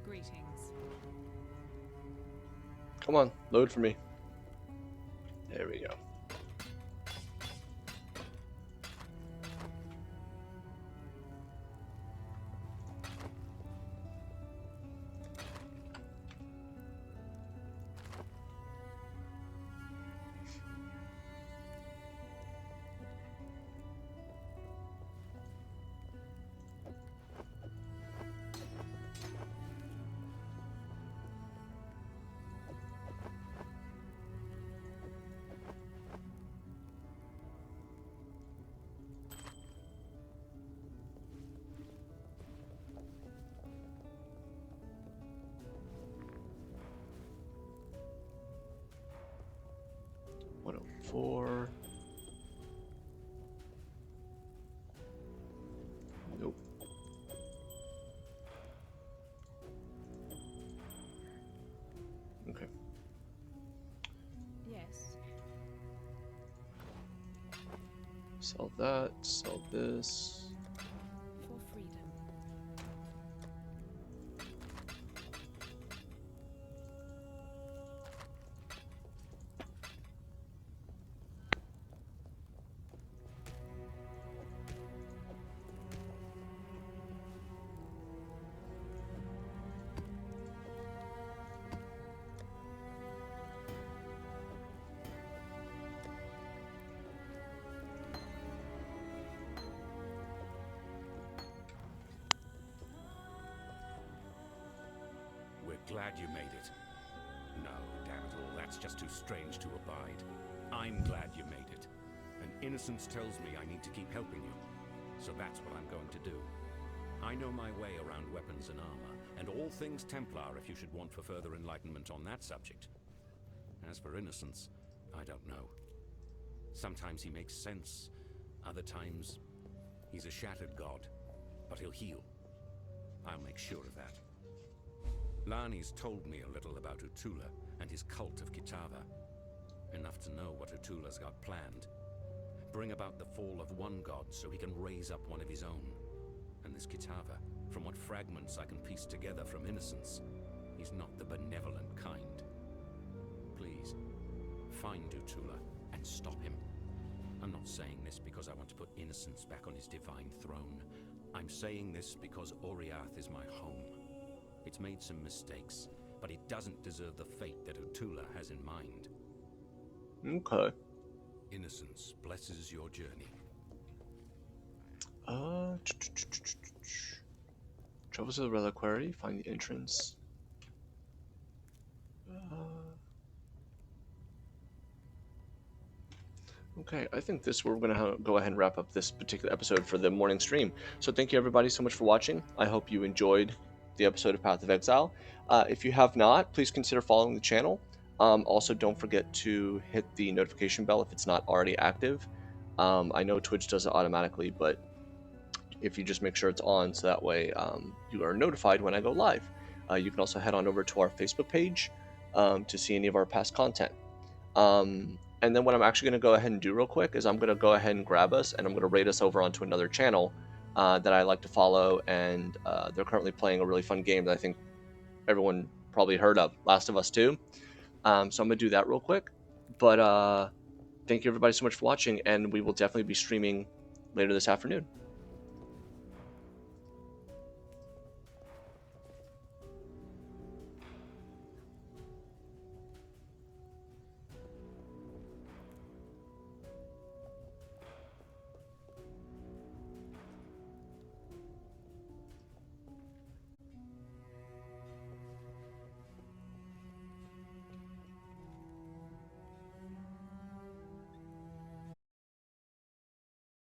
Greetings. Come on, load for me. There we go. Four. Nope. Okay. Yes. Sell that, sell this. For freedom. Glad you made it. No, damn it all, that's just too strange to abide. I'm glad you made it. And innocence tells me I need to keep helping you. So that's what I'm going to do. I know my way around weapons and armor, and all things Templar if you should want for further enlightenment on that subject. As for innocence, I don't know. Sometimes he makes sense. Other times, he's a shattered god. But he'll heal. I'll make sure of that. Lani's told me a little about Utula and his cult of Kitava. Enough to know what Utula's got planned. Bring about the fall of one god so he can raise up one of his own. And this Kitava, from what fragments I can piece together from innocence, he's not the benevolent kind. Please, find Utula and stop him. I'm not saying this because I want to put innocence back on his divine throne. I'm saying this because Oriath is my home. It's made some mistakes, but it doesn't deserve the fate that Utula has in mind. Okay. Innocence blesses your journey. Travel to the reliquary, find the entrance. Okay, I think this we're going to go ahead and wrap up this particular episode for the morning stream. So thank you everybody so much for watching. I hope you enjoyed the episode of Path of Exile. If you have not, please consider following the channel. Also, don't forget to hit the notification bell if it's not already active. I know Twitch does it automatically, but if you just make sure it's on, so that way you are notified when I go live. You can also head on over to our Facebook page to see any of our past content. And then what I'm actually going to go ahead and do real quick is I'm going to go ahead and grab us and I'm going to raid us over onto another channel that I like to follow, and they're currently playing a really fun game that I think everyone probably heard of, Last of Us 2. So I'm going to do that real quick. But thank you everybody so much for watching, and we will definitely be streaming later this afternoon.